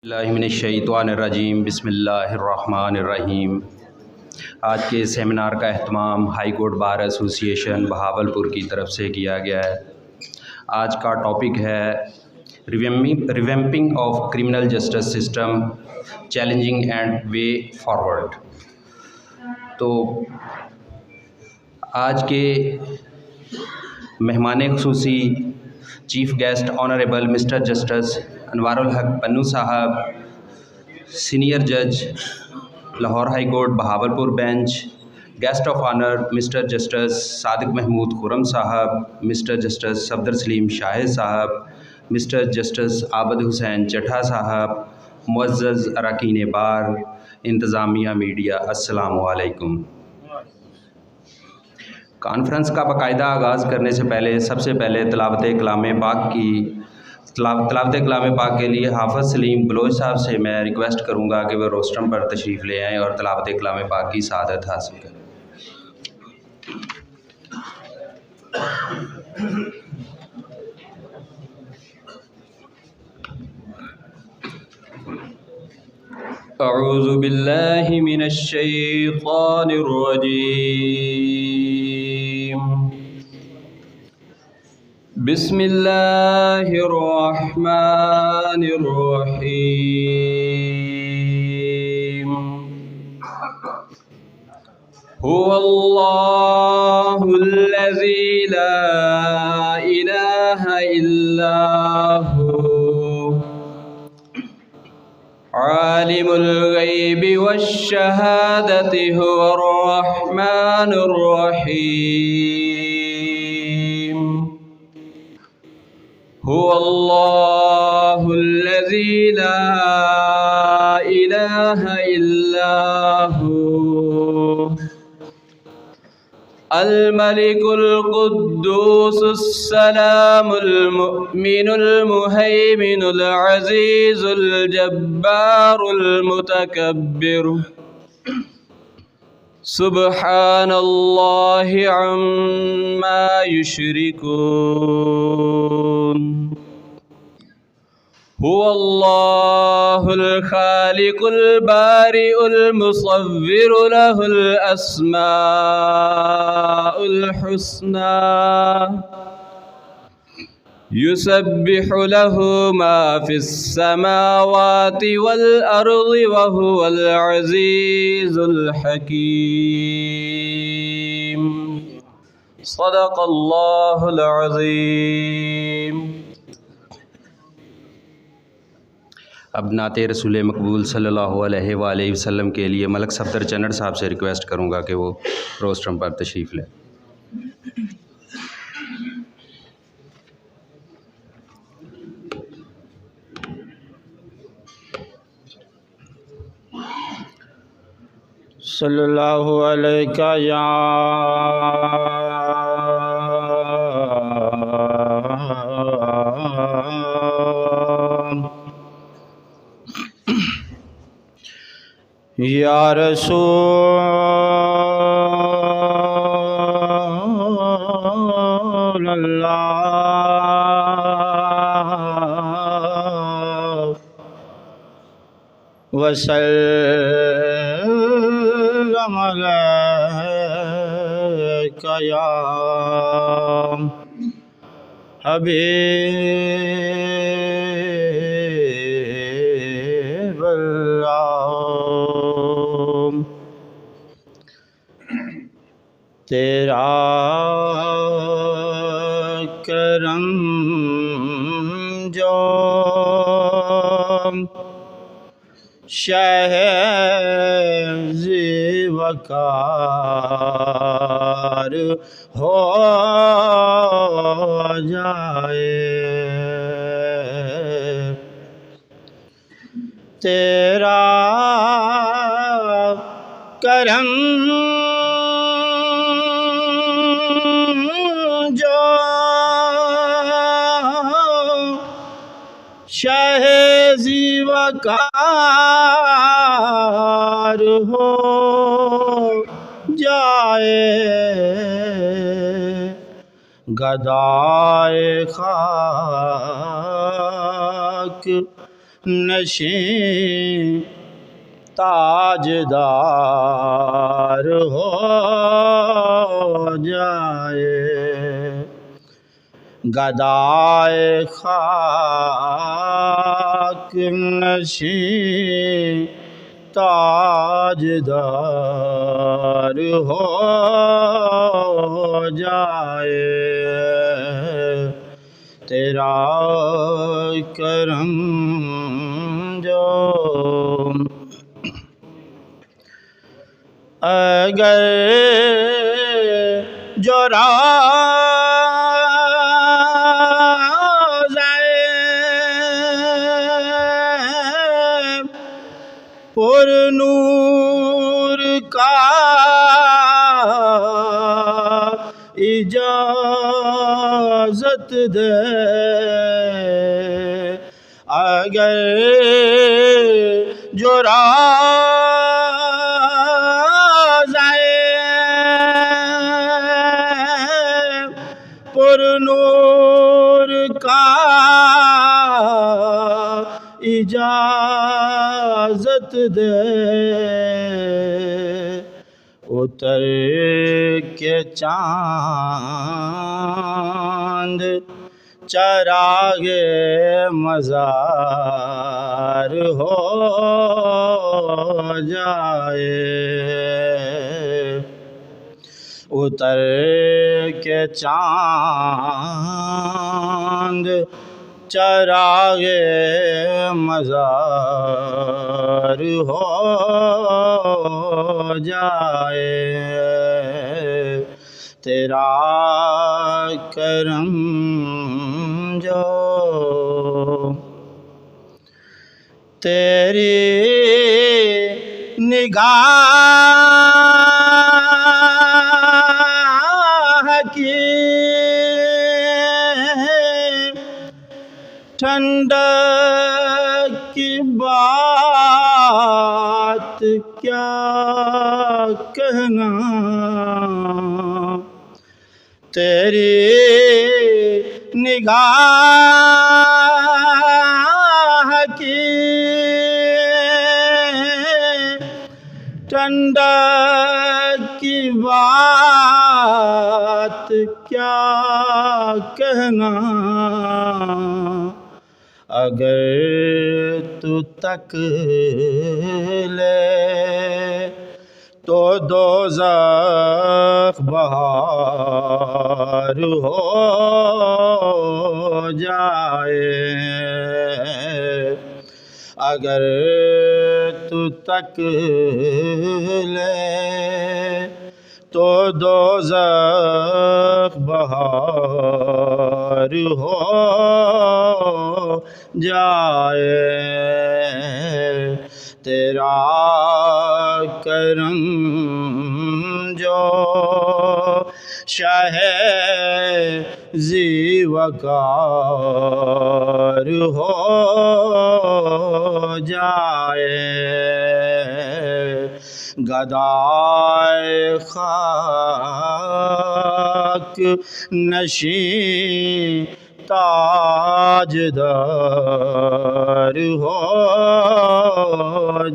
اللہ من الشیطان الرجیم بسم اللہ الرحمن الرحیم۔ آج کے سیمینار کا اہتمام ہائی کورٹ بار ایسوسی ایشن بہاولپور کی طرف سے کیا گیا ہے۔ آج کا ٹاپک ہے revamping of criminal justice system, challenging and way forward. تو آج کے مہمان خصوصی chief guest honourable mister justice Anwar ul-Haq Pannu صاحب، سینئر جج Lahore high Court Bahawalpur bench, guest of honour mister justice Sadiq Mahmood Khurram صاحب، mister justice Safdar Saleem Shahid sahab, mister justice عابد حسین چٹھا صاحب، معزز اراکین بار، انتظامیہ، میڈیا، السلام علیکم۔ کانفرنس کا باقاعدہ آغاز کرنے سے پہلے سب سے پہلے تلاوت کلام پاک کے لیے حافظ سلیم بلوچ صاحب سے میں ریکویسٹ کروں گا کہ وہ روسٹرم پر تشریف لے آئیں اور تلاوت کلام پاک کی سعادت حاصل کریں۔ اعوذ باللہ من الشیطان الرجیم، بسم اللہ الرحمن الرحیم۔ هو اللہ الذی لا الہ الا هو عالم الغیب والشہادۃ هو الرحمن الرحیم۔ هو اللہ الذی لا الہ الا هو الملک القدوس السلام المؤمن المہیمن العزیز الجبار المتکبر، سبحان اللہ عما یشرکون۔ هو اللہ الخالق البارئ المصور له الاسماء الحسنى، یسبح له ما فی السماوات والارض وهو العزیز الحکیم۔ صدق اللہ العظیم۔ اب نعت رسول مقبول صلی اللہ علیہ وآلہ وسلم کے لیے ملک صفدر چنڑ صاحب سے ریکویسٹ کروں گا کہ وہ روسٹرم پر تشریف لیں۔ صلی اللہ علیہ یا یا رسول اللہ وسلم علیک یا حبیب اللہ۔ تیرا کرم جو شہ وقار ہو جائے، تیرا کرم جو شہ وقار ہو جائے، گدائے خاک نشین تاجدار ہو جائے گدائے خاک نشین تاجدار ہو جائے تیرا کرم جو اگر جو پر نور کا اجازت دے اگر جو پر نور کا اجازت دے اتر کے چاند چراغ مزار ہو جائے اتر کے چاند چراغ مزار ہو جائے تیرا کرم جو تیری نگاہ کی ٹھنڈک کی بات کیا کہنا تیری نگاہ کی ٹھنڈک کی بات کیا کہنا اگر تو تک لے تو دوزخ بہار ہو جائے اگر تو تک لے تو دوزخ بہار ہو جائے تیرا کرم جو شاہ ذی وقار ہو جائے گدائے خاک نشین تاجدار ہو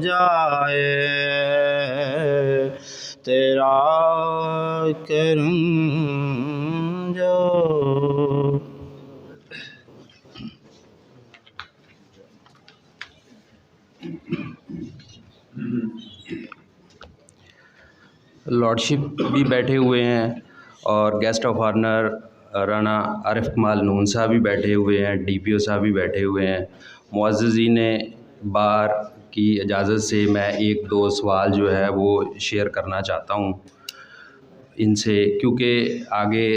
جائے تیرا کرم جو لارڈشپ بھی بیٹھے ہوئے ہیں اور گیسٹ آف آنر رانا عارف کمال نون صاحب بھی بیٹھے ہوئے ہیں، ڈی پی او صاحب بھی بیٹھے ہوئے ہیں۔ معززین بار کی اجازت سے میں ایک دو سوال جو ہے وہ شیئر کرنا چاہتا ہوں ان سے، کیونکہ آگے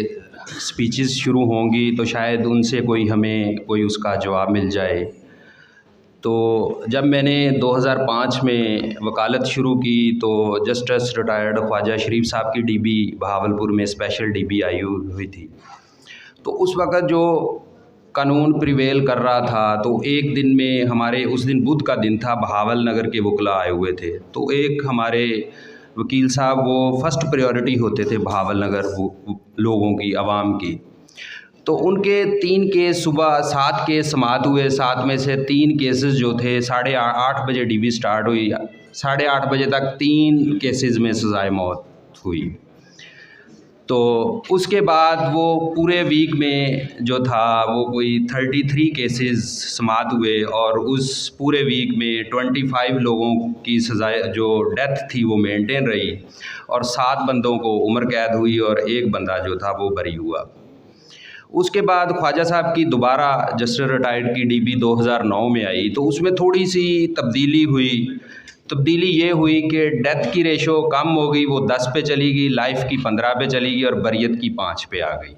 سپیچز شروع ہوں گی تو شاید ان سے ہمیں کوئی اس کا جواب مل جائے۔ تو جب میں نے 2005 میں وکالت شروع کی تو جسٹس ریٹائرڈ خواجہ شریف صاحب کی ڈی بی بہاولپور میں اسپیشل ڈی بی آئی ہوئی تھی، تو اس وقت جو قانون پریویل کر رہا تھا تو ایک دن میں ہمارے اس دن بدھ کا دن تھا، بہاول نگر کے وکلا آئے ہوئے تھے، تو ایک ہمارے وکیل صاحب وہ فرسٹ پریورٹی ہوتے تھے بہاول نگر لوگوں کی، عوام کی، تو ان کے 3 کیس صبح 7 کیس سماعت ہوئے، 7 میں سے 3 کیسز جو تھے 8:30 بجے ڈی بی سٹارٹ ہوئی، 8:30 بجے تک 3 کیسز میں سزائے موت ہوئی۔ تو اس کے بعد وہ پورے ویک میں جو تھا وہ کوئی 33 کیسز سماعت ہوئے، اور اس پورے ویک میں 25 لوگوں کی سزائے جو ڈیتھ تھی وہ مینٹین رہی، اور 7 بندوں کو عمر قید ہوئی اور 1 بندہ جو تھا وہ بری ہوا۔ اس کے بعد خواجہ صاحب کی دوبارہ جسٹس ریٹائرڈ کی ڈی بی 2009 میں آئی، تو اس میں تھوڑی سی تبدیلی ہوئی۔ تبدیلی یہ ہوئی کہ ڈیتھ کی ریشو کم ہو گئی، وہ 10 پہ چلی گئی، لائف کی 15 پہ چلی گئی، اور بریت کی 5 پہ آ گئی۔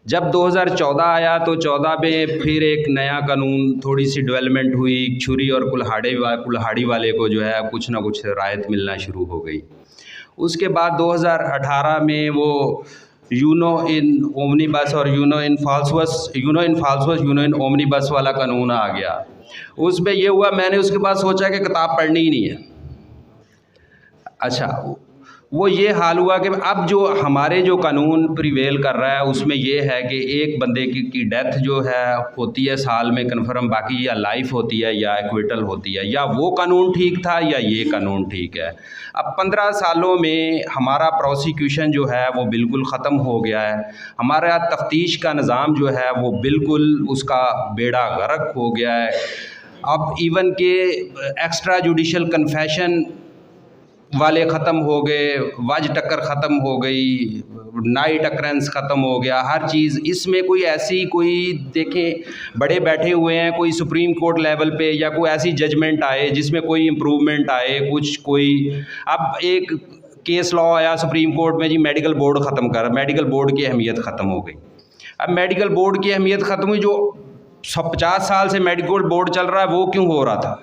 جب 2014 آیا تو 14 میں پھر ایک نیا قانون، تھوڑی سی ڈیولپمنٹ ہوئی، چھری اور کلہاڑی والے کو جو ہے کچھ نہ کچھ رعایت ملنا شروع ہو گئی۔ اس کے بعد 2018 میں وہ یونو ان اومنی بس اور یونو ان فالسوس یونو ان اومنی بس والا قانون آ گیا۔ اس میں یہ ہوا، میں نے اس کے بعد سوچا کہ کتاب پڑھنی ہی نہیں ہے۔ اچھا، وہ یہ حال ہوا کہ اب جو ہمارے جو قانون پریویل کر رہا ہے اس میں یہ ہے کہ ایک بندے کی ڈیتھ جو ہے ہوتی ہے سال میں کنفرم، باقی یا لائف ہوتی ہے یا ایکویٹل ہوتی ہے، یا وہ قانون ٹھیک تھا یا یہ قانون ٹھیک ہے۔ اب 15 سالوں میں ہمارا پروسیکیوشن جو ہے وہ بالکل ختم ہو گیا ہے، ہمارا تفتیش کا نظام جو ہے وہ بالکل اس کا بیڑا غرق ہو گیا ہے۔ اب ایون کہ ایکسٹرا جوڈیشل کنفیشن والے ختم ہو گئے، وج ٹکر ختم ہو گئی، نائٹ اکرنس ختم ہو گیا، ہر چیز اس میں کوئی ایسی دیکھیں بڑے بیٹھے ہوئے ہیں، کوئی سپریم کورٹ لیول پہ یا کوئی ایسی ججمنٹ آئے جس میں کوئی امپرومنٹ آئے، اب ایک کیس لا آیا سپریم کورٹ میں، جی میڈیکل بورڈ ختم کر، میڈیکل بورڈ کی اہمیت ختم ہو گئی۔ اب میڈیکل بورڈ کی اہمیت ختم ہوئی، جو 50 سال سے میڈیکل بورڈ چل رہا ہے وہ کیوں ہو رہا تھا؟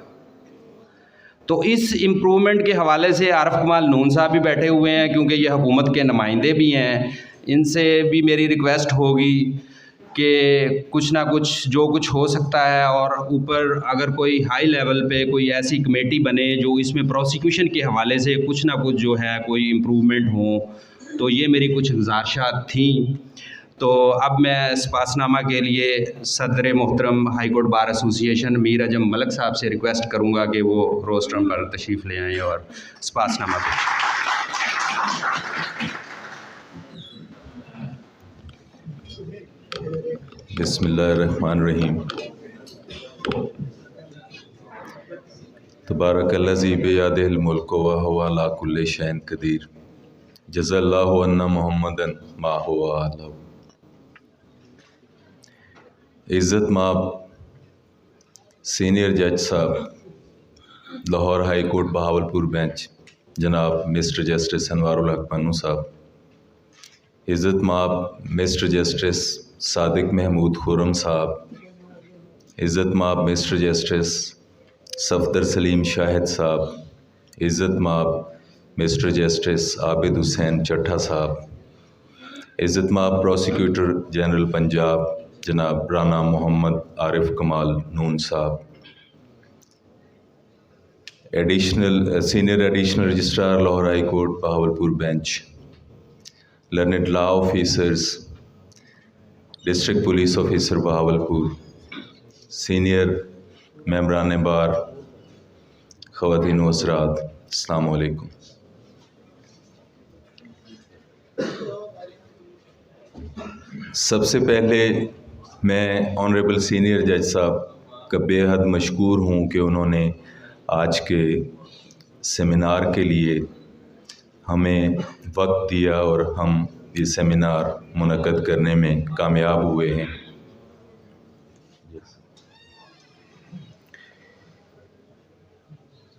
تو اس امپرومنٹ کے حوالے سے عارف کمال نون صاحب بھی بیٹھے ہوئے ہیں، کیونکہ یہ حکومت کے نمائندے بھی ہیں، ان سے بھی میری ریکویسٹ ہوگی کہ کچھ نہ کچھ جو کچھ ہو سکتا ہے، اور اوپر اگر کوئی ہائی لیول پہ کوئی ایسی کمیٹی بنے جو اس میں پروسیکیوشن کے حوالے سے کچھ نہ کچھ جو ہے کوئی امپرومنٹ ہوں، تو یہ میری کچھ گزارشات تھیں۔ تو اب میں سپاس نامہ کے لیے صدر محترم ہائی کورٹ بار ایسوسی ایشن میر اجم ملک صاحب سے ریکویسٹ کروں گا کہ وہ روسٹرم پر تشریف لے آئیں اور سپاس نامہ پیش کریں۔ بسم اللہ الرحمن الرحیم۔ تبارک الذی بیدہ الملک وہو علی کل شیء قدیر، جزا اللہ عنا محمدا ما هو اہلہ۔ عزت مآب سینئر جج صاحب Lahore high Court Bahawalpur bench جناب مسٹر جسٹس انوار الحق پنو صاحب، عزت مآب مسٹر جسٹس صادق محمود خرم صاحب، عزت مآب مسٹر جسٹس صفدر سلیم شاہد صاحب، عزت مآب مسٹر جسٹس عابد حسین چٹھا صاحب، عزت مآب پروسیکیوٹر جنرل پنجاب جناب رانا محمد عارف Kamal Noon sahab, senior additional registrar Lahore high Court Bahawalpur bench, learned law officers, district police officer Bahawalpur, senior ممبران بار، خواتین و حضرات، السلام علیکم۔ سب سے پہلے میں آنریبل سینئر جج صاحب کا بے حد مشکور ہوں کہ انہوں نے آج کے سیمینار کے لیے ہمیں وقت دیا اور ہم یہ سیمینار منعقد کرنے میں کامیاب ہوئے ہیں۔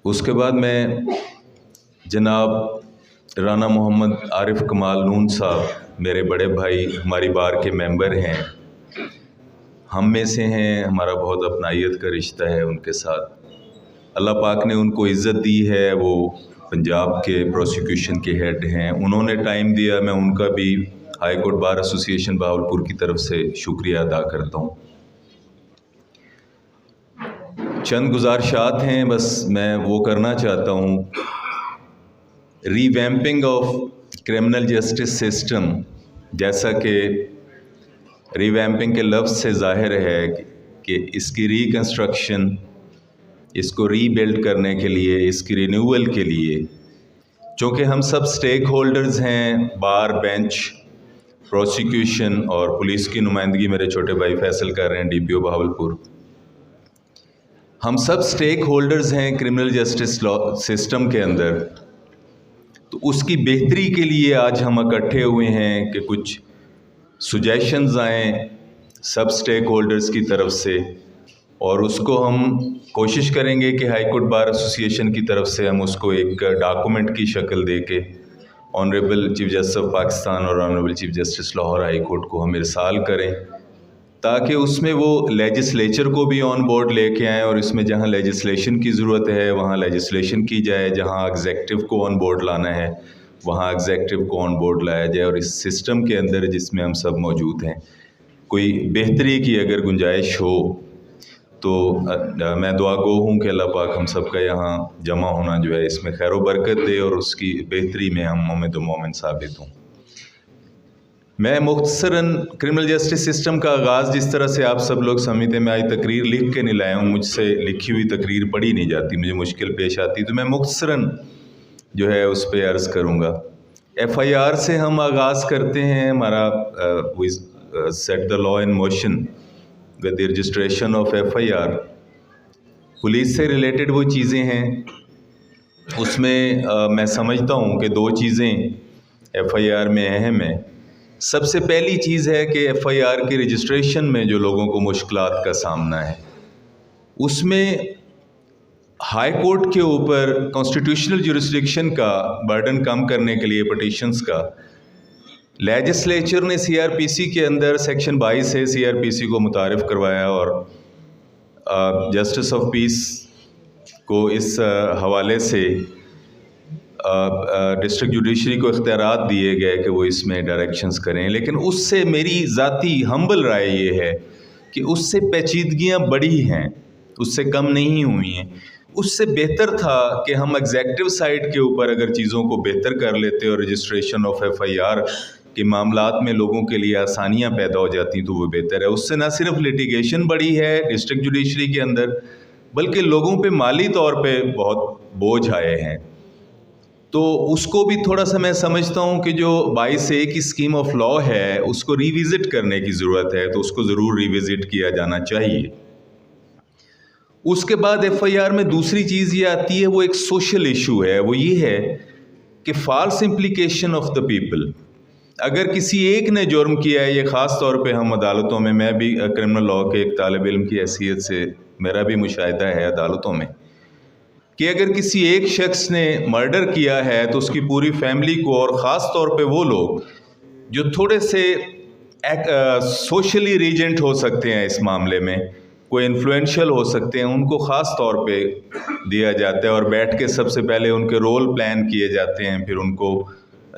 اس کے بعد میں جناب رانا محمد عارف کمال نون صاحب میرے بڑے بھائی، ہماری بار کے ممبر ہیں، ہم میں سے ہیں، ہمارا بہت اپنائیت کا رشتہ ہے ان کے ساتھ۔ اللہ پاک نے ان کو عزت دی ہے، وہ پنجاب کے پروسیکیوشن کے ہیڈ ہیں، انہوں نے ٹائم دیا، میں ان کا بھی ہائی کورٹ بار ایسوسی ایشن بہاولپور کی طرف سے شکریہ ادا کرتا ہوں۔ چند گزارشات ہیں بس میں وہ کرنا چاہتا ہوں۔ ری ویمپنگ آف کرمنل جسٹس سسٹم، جیسا کہ ریویمپنگ کے لفظ سے ظاہر ہے کہ اس کی ریکنسٹرکشن، اس کو ری بلڈ کرنے کے لیے، اس کی رینیول کے لیے، چونکہ ہم سب سٹیک ہولڈرز ہیں، بار بینچ، پروسیکیوشن اور پولیس کی نمائندگی میرے چھوٹے بھائی فیصل کر رہے ہیں، ڈی پی او بہاولپور، ہم سب سٹیک ہولڈرز ہیں کرمنل جسٹس لا سسٹم کے اندر. تو اس کی بہتری کے لیے آج ہم اکٹھے ہوئے ہیں کہ کچھ سجیشنز آئیں سب سٹیک ہولڈرز کی طرف سے، اور اس کو ہم کوشش کریں گے کہ ہائی کورٹ بار ایسوسی ایشن کی طرف سے ہم اس کو ایک ڈاکومنٹ کی شکل دے کے honourable chief justice of Pakistan اور honourable chief justice Lahore high Court کو ہم ارسال کریں، تاکہ اس میں وہ لیجسلیچر کو بھی آن بورڈ لے کے آئیں، اور اس میں جہاں لیجسلیشن کی ضرورت ہے وہاں لیجسلیشن کی جائے، جہاں ایگزیکٹو کو آن بورڈ لانا ہے وہاں ایگزیکٹو کو آن بورڈ لایا جائے، اور اس سسٹم کے اندر جس میں ہم سب موجود ہیں کوئی بہتری کی اگر گنجائش ہو تو میں دعا گو ہوں کہ اللہ پاک ہم سب کا یہاں جمع ہونا جو ہے اس میں خیر و برکت دے اور اس کی بہتری میں ہم مومن و مومن ثابت ہوں. میں مختصراً کرمنل جسٹس سسٹم کا آغاز جس طرح سے آپ سب لوگ سمجھتے ہیں، میں آج تقریر لکھ کے نہیں لایا ہوں، مجھ سے لکھی ہوئی تقریر پڑھی نہیں جاتی، مجھے مشکل پیش آتی، تو میں مختصراً جو ہے اس پہ عرض کروں گا. ایف آئی آر سے ہم آغاز کرتے ہیں. ہمارا set the law in motion with the registration of F I R. Police سے ریلیٹڈ وہ چیزیں ہیں، اس میں میں سمجھتا ہوں کہ دو چیزیں ایف آئی آر میں اہم ہیں. سب سے پہلی چیز ہے کہ ایف آئی آر کی رجسٹریشن میں جو لوگوں کو مشکلات کا سامنا ہے، اس میں ہائی کورٹ کے اوپر کانسٹیٹیوشنل جورسڈکشن کا برڈن کم کرنے کے لیے پٹیشنز کا لیجسلیچر نے سی آر پی سی کے اندر سیکشن 22 سے سی آر پی سی کو متعارف کروایا، اور جسٹس آف پیس کو اس حوالے سے ڈسٹرکٹ جوڈیشری کو اختیارات دیے گئے کہ وہ اس میں ڈائریکشنز کریں. لیکن اس سے میری ذاتی ہمبل رائے یہ ہے کہ اس سے پیچیدگیاں بڑی ہیں، اس سے کم نہیں ہوئی ہیں. اس سے بہتر تھا کہ ہم ایگزیکٹو سائڈ کے اوپر اگر چیزوں کو بہتر کر لیتے اور registration of F I R کے معاملات میں لوگوں کے لیے آسانیاں پیدا ہو جاتی تو وہ بہتر ہے. اس سے نہ صرف لیٹیگیشن بڑی ہے ڈسٹرکٹ جوڈیشری کے اندر، بلکہ لوگوں پہ مالی طور پہ بہت بوجھ آئے ہیں. تو اس کو بھی تھوڑا سا میں سمجھتا ہوں کہ جو 22(1) کی اسکیم آف لا ہے اس کو ریوزٹ کرنے کی ضرورت ہے، تو اس کو ضرور ریوزٹ کیا جانا چاہیے. اس کے بعد ایف آئی آر میں دوسری چیز یہ آتی ہے، وہ ایک سوشل ایشو ہے. وہ یہ ہے کہ false implication of the people. اگر کسی ایک نے جرم کیا ہے، یہ خاص طور پہ ہم عدالتوں میں بھی کرمنل لا کے ایک طالب علم کی حیثیت سے میرا بھی مشاہدہ ہے عدالتوں میں، کہ اگر کسی ایک شخص نے مرڈر کیا ہے تو اس کی پوری فیملی کو، اور خاص طور پہ وہ لوگ جو تھوڑے سے سوشلی ریجنٹ ہو سکتے ہیں، اس معاملے میں کوئی انفلوئنشل ہو سکتے ہیں، ان کو خاص طور پہ دیا جاتا ہے، اور بیٹھ کے سب سے پہلے ان کے رول پلان کیے جاتے ہیں، پھر ان کو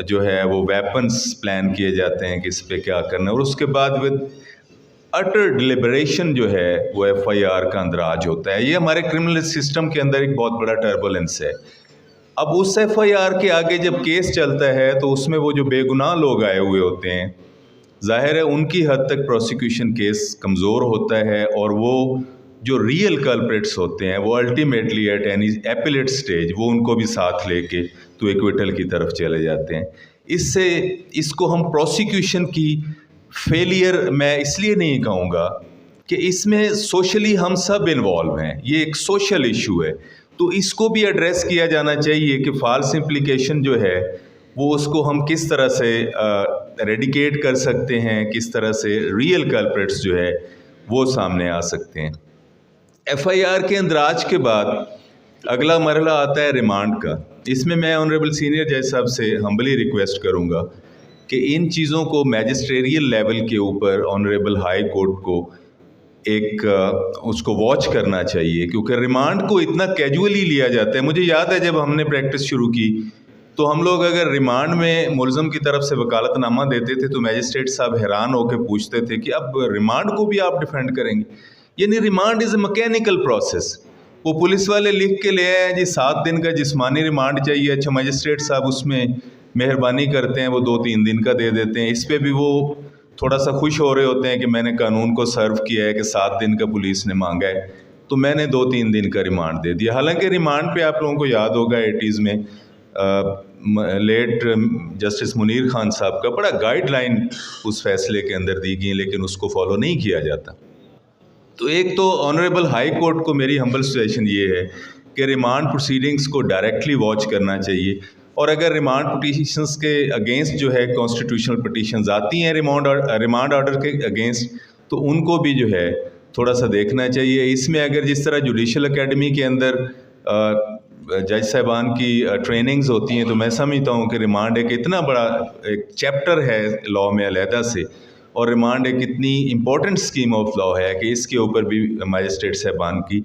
جو ہے وہ ویپنز پلان کیے جاتے ہیں کہ اس پہ کیا کرنا ہے، اور اس کے بعد ود اٹر ڈیلیبریشن جو ہے وہ ایف آئی آر کا اندراج ہوتا ہے. یہ ہمارے کرمنل سسٹم کے اندر ایک بہت بڑا ٹربولنس ہے. اب اس ایف آئی آر کے آگے جب کیس چلتا ہے تو اس میں وہ جو بے گناہ لوگ آئے ہوئے ہوتے ہیں، ظاہر ہے ان کی حد تک پروسیکیوشن کیس کمزور ہوتا ہے، اور وہ جو ریئل کلپریٹس ہوتے ہیں وہ الٹیمیٹلی ایٹ اینی ایپیلیٹ سٹیج وہ ان کو بھی ساتھ لے کے تو ایکویٹل کی طرف چلے جاتے ہیں. اس کو ہم پروسیکیوشن کی فیلئر میں اس لیے نہیں کہوں گا کہ اس میں سوشلی ہم سب انوالو ہیں، یہ ایک سوشل ایشو ہے، تو اس کو بھی ایڈریس کیا جانا چاہیے کہ فالس امپلیکیشن جو ہے وہ اس کو ہم کس طرح سے ریڈیکیٹ کر سکتے ہیں، کس طرح سے ریئل کلپریٹس جو ہے وہ سامنے آ سکتے ہیں. ایف آئی آر کے اندراج کے بعد اگلا مرحلہ آتا ہے ریمانڈ کا. اس میں آنریبل سینئر جج صاحب سے ہمبلی ریکویسٹ کروں گا کہ ان چیزوں کو میجسٹریریل لیول کے اوپر آنریبل ہائی کورٹ کو ایک اس کو واچ کرنا چاہیے، کیونکہ ریمانڈ کو اتنا کیجولی لیا جاتا ہے. مجھے یاد ہے جب ہم نے پریکٹس شروع کی تو ہم لوگ اگر ریمانڈ میں ملزم کی طرف سے وکالت نامہ دیتے تھے تو میجسٹریٹ صاحب حیران ہو کے پوچھتے تھے کہ اب ریمانڈ کو بھی آپ ڈیفینڈ کریں گے. یعنی ریمانڈ از اے میکینیکل پروسیس. وہ پولیس والے لکھ کے لے آئے جی 7 دن کا جسمانی ریمانڈ چاہیے، اچھا میجسٹریٹ صاحب اس میں مہربانی کرتے ہیں وہ 2-3 دن کا دے دیتے ہیں. اس پہ بھی وہ تھوڑا سا خوش ہو رہے ہوتے ہیں کہ میں نے قانون کو سرو کیا ہے کہ 7 دن کا پولیس نے مانگا ہے تو میں نے 2-3 دن کا ریمانڈ دے دیا. حالانکہ ریمانڈ پہ آپ لوگوں کو یاد ہوگا 80s میں لیٹ جسٹس منیر خان صاحب کا بڑا گائیڈ لائن اس فیصلے کے اندر دی گئی لیکن اس کو فالو نہیں کیا جاتا. تو ایک تو آنریبل ہائی کورٹ کو میری ہمبل سجیشن یہ ہے کہ ریمانڈ پروسیڈنگز کو ڈائریکٹلی واچ کرنا چاہیے, اور اگر ریمانڈ پٹیشنز کے اگینسٹ جو ہے کانسٹیٹیوشنل پٹیشنز آتی ہیں ریمانڈ آرڈر کے اگینسٹ, تو ان کو بھی جو ہے تھوڑا سا دیکھنا چاہیے. اس میں اگر جس طرح جوڈیشل اکیڈمی کے اندر جج صاحبان کی ٹریننگز ہوتی ہیں, تو میں سمجھتا ہوں کہ ریمانڈ ایک اتنا بڑا ایک چیپٹر ہے لاء میں علیحدہ سے, اور ریمانڈ ایک اتنی امپورٹنٹ اسکیم آف لاء ہے کہ اس کے اوپر بھی مجسٹریٹ صاحبان کی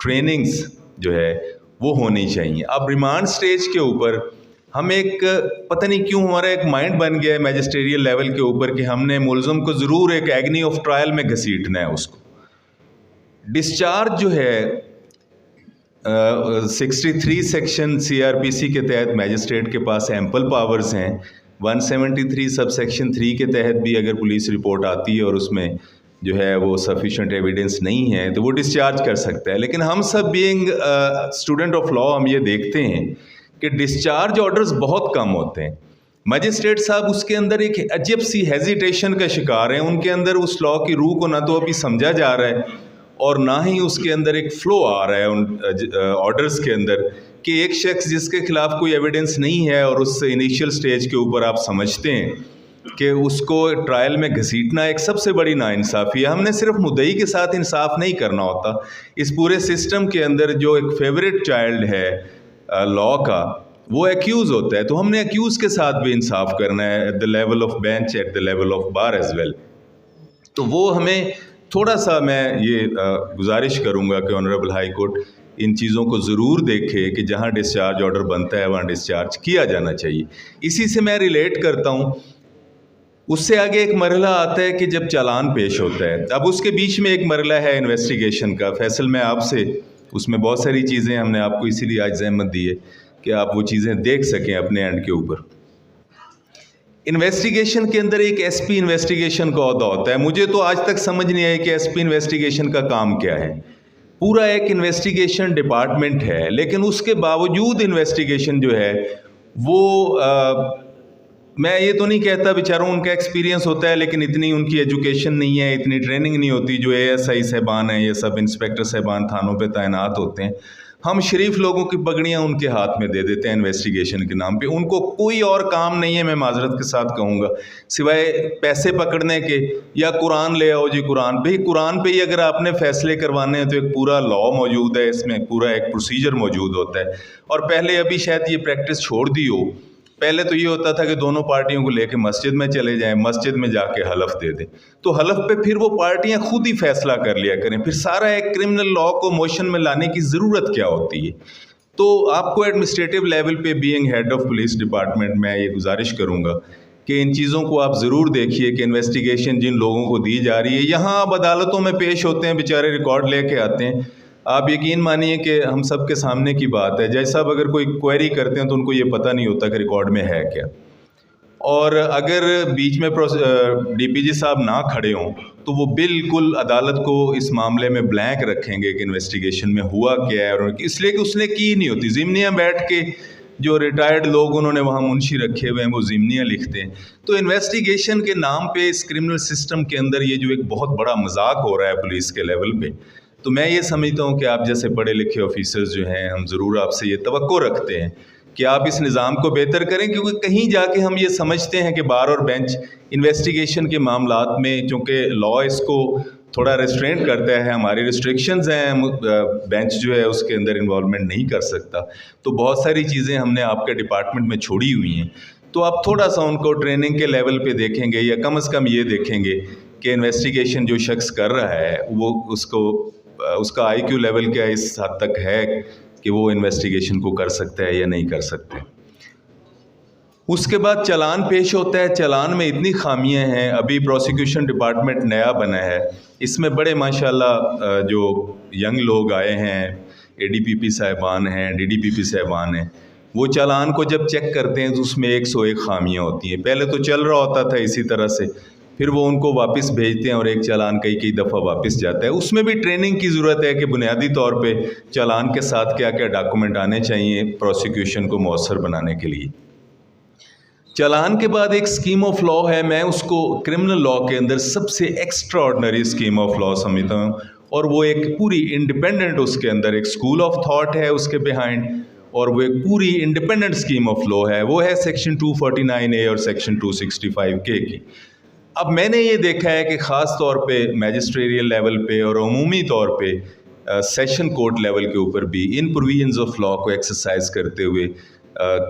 ٹریننگز جو ہے وہ ہونی چاہیے. اب ریمانڈ سٹیج کے اوپر ہم ایک پتہ نہیں کیوں ہمارا ایک مائنڈ بن گیا ہے میجسٹریل لیول کے اوپر کہ ہم نے ملزم کو ضرور ایک ایگنی آف ٹرائل میں گھسیٹنا ہے. اس کو ڈسچارج جو ہے 63 سیکشن CRPC کے تحت میجسٹریٹ کے پاس ایمپل پاورز ہیں. 173 سب سیکشن 3 کے تحت بھی اگر پولیس رپورٹ آتی ہے اور اس میں جو ہے وہ سفیشینٹ ایویڈنس نہیں ہے تو وہ ڈسچارج کر سکتا ہے. لیکن ہم سب بینگ اسٹوڈنٹ آف لاء ہم یہ دیکھتے ہیں کہ ڈسچارج آرڈرز بہت کم ہوتے ہیں. مجسٹریٹ صاحب اس کے اندر ایک عجیب سی ہیزیٹیشن کا شکار ہیں. ان کے اندر اس لاء کی روح کو نہ تو ابھی سمجھا جا رہا ہے اور نہ ہی اس کے اندر ایک فلو آ رہا ہے ان آرڈرز کے اندر کہ ایک شخص جس کے خلاف کوئی ایویڈنس نہیں ہے اور اس سے انیشیل سٹیج کے اوپر آپ سمجھتے ہیں کہ اس کو ٹرائل میں گھسیٹنا ایک سب سے بڑی ناانصافی ہے. ہم نے صرف مدعی کے ساتھ انصاف نہیں کرنا ہوتا, اس پورے سسٹم کے اندر جو ایک فیوریٹ چائلڈ ہے لاء کا وہ ایکیوز ہوتا ہے, تو ہم نے ایکیوز کے ساتھ بھی انصاف کرنا ہے at the level of bench, at the level of bar as well. تو وہ ہمیں تھوڑا سا میں یہ گزارش کروں گا کہ آنریبل ہائی کورٹ ان چیزوں کو ضرور دیکھے کہ جہاں ڈسچارج آرڈر بنتا ہے وہاں ڈسچارج کیا جانا چاہیے. اسی سے میں ریلیٹ کرتا ہوں, اس سے آگے ایک مرحلہ آتا ہے کہ جب چالان پیش ہوتا ہے. اب اس کے بیچ میں ایک مرحلہ ہے انویسٹیگیشن کا. فیصل میں آپ سے اس میں بہت ساری چیزیں ہم نے آپ کو اسی لیے آج زحمت دی ہے کہ آپ وہ چیزیں دیکھ سکیں اپنے اینڈ کے اوپر. انویسٹیگیشن کے اندر ایک SP انویسٹیگیشن کا عہدہ ہوتا ہے. مجھے تو آج تک سمجھ نہیں آئی کہ SP انویسٹیگیشن کا کام کیا ہے. پورا ایک انویسٹیگیشن ڈپارٹمنٹ ہے, لیکن اس کے باوجود انویسٹیگیشن جو ہے وہ میں یہ تو نہیں کہتا بیچاروں ان کا ایکسپیرینس ہوتا ہے لیکن اتنی ان کی ایجوکیشن نہیں ہے, اتنی ٹریننگ نہیں ہوتی جو ASI صاحبان ہیں, یہ سب انسپیکٹر صاحبان تھانوں پہ تعینات ہوتے ہیں. ہم شریف لوگوں کی پگڑیاں ان کے ہاتھ میں دے دیتے ہیں انویسٹیگیشن کے نام پہ. ان کو کوئی اور کام نہیں ہے, میں معذرت کے ساتھ کہوں گا, سوائے پیسے پکڑنے کے یا قرآن لے آؤ جی قرآن پہ. قرآن پہ ہی اگر آپ نے فیصلے کروانے ہیں تو ایک پورا لاء موجود ہے, اس میں پورا ایک پروسیجر موجود ہوتا ہے. اور پہلے ابھی شاید یہ پریکٹس چھوڑ دی ہو, پہلے تو یہ ہوتا تھا کہ دونوں پارٹیوں کو لے کے مسجد میں چلے جائیں, مسجد میں جا کے حلف دے دیں, تو حلف پہ پھر وہ پارٹیاں خود ہی فیصلہ کر لیا کریں. پھر سارا ایک کرمنل لاء کو موشن میں لانے کی ضرورت کیا ہوتی ہے؟ تو آپ کو ایڈمنسٹریٹو لیول پہ being head of police department میں یہ گزارش کروں گا کہ ان چیزوں کو آپ ضرور دیکھیے کہ انویسٹیگیشن جن لوگوں کو دی جا رہی ہے, یہاں آپ عدالتوں میں پیش ہوتے ہیں, بیچارے ریکارڈ لے کے آتے ہیں. آپ یقین مانیے کہ ہم سب کے سامنے کی بات ہے, جج صاحب اگر کوئی کوئری کرتے ہیں تو ان کو یہ پتہ نہیں ہوتا کہ ریکارڈ میں ہے کیا. اور اگر بیچ میں DPG صاحب نہ کھڑے ہوں تو وہ بالکل عدالت کو اس معاملے میں بلینک رکھیں گے کہ انویسٹیگیشن میں ہوا کیا ہے, اور اس لیے کہ اس نے کی نہیں ہوتی. ضمنیاں بیٹھ کے جو ریٹائرڈ لوگ انہوں نے وہاں منشی رکھے ہوئے ہیں وہ ضمنیاں لکھتے ہیں. تو انویسٹیگیشن کے نام پہ اس کرمنل سسٹم کے اندر یہ جو ایک بہت بڑا مذاق ہو رہا ہے پولیس کے لیول پہ, تو میں یہ سمجھتا ہوں کہ آپ جیسے پڑھے لکھے آفیسرز جو ہیں, ہم ضرور آپ سے یہ توقع رکھتے ہیں کہ آپ اس نظام کو بہتر کریں, کیونکہ کہیں جا کے ہم یہ سمجھتے ہیں کہ بار اور بینچ انویسٹیگیشن کے معاملات میں چونکہ لاء اس کو تھوڑا ریسٹرینٹ کرتا ہے, ہماری ریسٹرکشنز ہیں, بینچ جو ہے اس کے اندر انوالومنٹ نہیں کر سکتا, تو بہت ساری چیزیں ہم نے آپ کے ڈپارٹمنٹ میں چھوڑی ہوئی ہیں. تو آپ تھوڑا سا ان کو ٹریننگ کے لیول پہ دیکھیں گے, یا کم از کم یہ دیکھیں گے کہ انویسٹیگیشن جو شخص کر رہا ہے وہ اس کا IQ لیول کیا اس حد تک ہے کہ وہ انویسٹیگیشن کو کر سکتا ہے یا نہیں کر سکتے. اس کے بعد چالان پیش ہوتا ہے. چالان میں اتنی خامیاں ہیں, ابھی پروسیکیوشن ڈپارٹمنٹ نیا بنا ہے, اس میں بڑے ماشاءاللہ جو ینگ لوگ آئے ہیں, ADPP صاحبان ہیں, DDPP صاحبان ہیں, وہ چالان کو جب چیک کرتے ہیں تو اس میں 101 خامیاں ہوتی ہیں. پہلے تو چل رہا ہوتا تھا اسی طرح سے, پھر وہ ان کو واپس بھیجتے ہیں اور ایک چالان کئی دفعہ واپس جاتا ہے. اس میں بھی ٹریننگ کی ضرورت ہے کہ بنیادی طور پہ چالان کے ساتھ کیا کیا ڈاکومنٹ آنے چاہیے پروسیکیوشن کو مؤثر بنانے کے لیے. چالان کے بعد ایک اسکیم آف لا ہے، میں اس کو کرمنل لا کے اندر سب سے extra ordinary scheme of law سمجھتا ہوں، اور وہ ایک پوری انڈیپینڈنٹ اس کے اندر ایک اسکول آف تھاٹ ہے اس کے بیہائنڈ، اور وہ ایک پوری انڈیپینڈنٹ اسکیم آف لا ہے. وہ ہے سیکشن 249A اور سیکشن 265K کی. اب میں نے یہ دیکھا ہے کہ خاص طور پہ میجسٹریریل لیول پہ اور عمومی طور پہ سیشن کورٹ لیول کے اوپر بھی ان پروویژنز آف لا کو ایکسرسائز کرتے ہوئے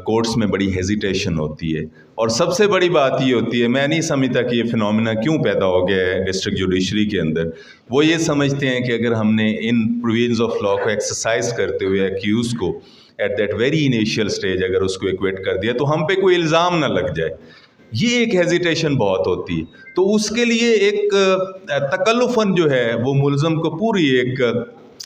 کورٹس میں بڑی ہیزیٹیشن ہوتی ہے. اور سب سے بڑی بات یہ ہوتی ہے، میں نہیں سمجھتا کہ یہ فنومینا کیوں پیدا ہو گیا ہے ڈسٹرکٹ جوڈیشری کے اندر. وہ یہ سمجھتے ہیں کہ اگر ہم نے ان پروویژنز آف لا کو ایکسرسائز کرتے ہوئے ایکیوز کو at that very initial stage اگر اس کو ایکویٹ کر دیا تو ہم پہ کوئی الزام نہ لگ جائے. یہ ایک ہیزیٹیشن بہت ہوتی ہے. تو اس کے لیے ایک تکلفاً جو ہے وہ ملزم کو پوری ایک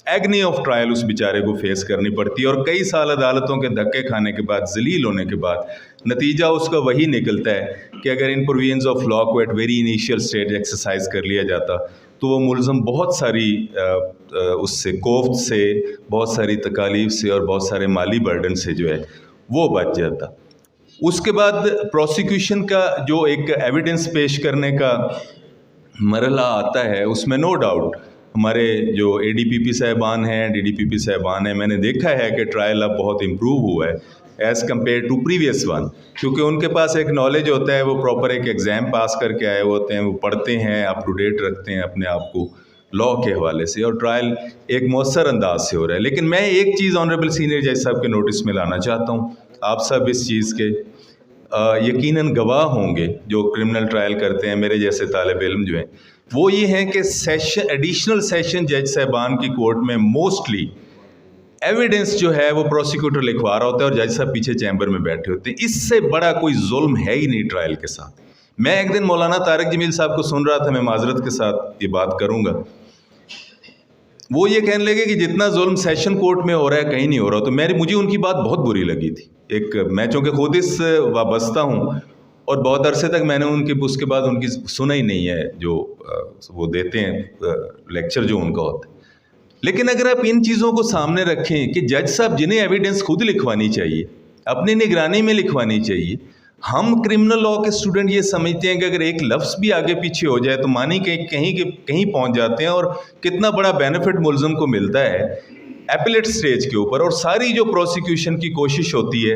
ایگنی آف ٹرائل اس بیچارے کو فیس کرنی پڑتی ہے، اور کئی سال عدالتوں کے دھکے کھانے کے بعد ذلیل ہونے کے بعد نتیجہ اس کا وہی نکلتا ہے کہ اگر ان پروویژنز آف لا کو at very initial stage exercise کر لیا جاتا تو وہ ملزم بہت ساری اس سے کوفت سے، بہت ساری تکالیف سے اور بہت سارے مالی برڈن سے جو ہے وہ بچ جاتا. اس کے بعد پروسیکیوشن کا جو ایک ایویڈنس پیش کرنے کا مرحلہ آتا ہے، اس میں نو ڈاؤٹ ہمارے جو اے ڈی پی پی صاحبان ہیں، ڈی ڈی پی پی صاحبان ہیں، میں نے دیکھا ہے کہ ٹرائل اب بہت امپروو ہوا ہے as compare to previous one, کیونکہ ان کے پاس ایک نالج ہوتا ہے، وہ پراپر ایک ایگزام پاس کر کے آئے ہوتے ہیں، وہ پڑھتے ہیں، اپ ٹو ڈیٹ رکھتے ہیں اپنے آپ کو لا کے حوالے سے، اور ٹرائل ایک مؤثر انداز سے ہو رہا ہے. لیکن میں ایک چیز آنریبل سینئر جج صاحب کے نوٹس میں لانا چاہتا ہوں. آپ سب اس چیز کے یقیناً گواہ ہوں گے جو کرمنل ٹرائل کرتے ہیں، میرے جیسے طالب علم جو ہیں، وہ یہ ہیں کہ ایڈیشنل سیشن جج صاحبان کی کورٹ میں موسٹلی ایویڈنس جو ہے وہ پروسیکیوٹر لکھوا رہا ہوتا ہے اور جج صاحب پیچھے چیمبر میں بیٹھے ہوتے ہیں. اس سے بڑا کوئی ظلم ہے ہی نہیں ٹرائل کے ساتھ. میں ایک دن مولانا طارق جمیل صاحب کو سن رہا تھا، میں معذرت کے ساتھ یہ بات کروں گا، وہ یہ کہنے لگے کہ جتنا ظلم سیشن کورٹ میں ہو رہا ہے کہیں نہیں ہو رہا. تو مجھے ان کی بات بہت بری لگی تھی. میں چونکہ خود اس سے وابستہ ہوں اور بہت عرصے تک میں نے اس کے بعد ان کی سنا ہی نہیں ہے جو وہ دیتے ہیں لیکچر جو ان کا ہوتا ہے. لیکن اگر آپ ان چیزوں کو سامنے رکھیں کہ جج صاحب جنہیں ایویڈنس خود لکھوانی چاہیے، اپنی نگرانی میں لکھوانی چاہیے، ہم کرمنل لا کے اسٹوڈنٹ یہ سمجھتے ہیں کہ اگر ایک لفظ بھی آگے پیچھے ہو جائے تو مانی کہیں پہنچ جاتے ہیں، اور کتنا بڑا بینیفٹ ملزم کو ملتا ہے ایپلیٹ سٹیج کے اوپر، اور ساری جو پروسیکیوشن کی کوشش ہوتی ہے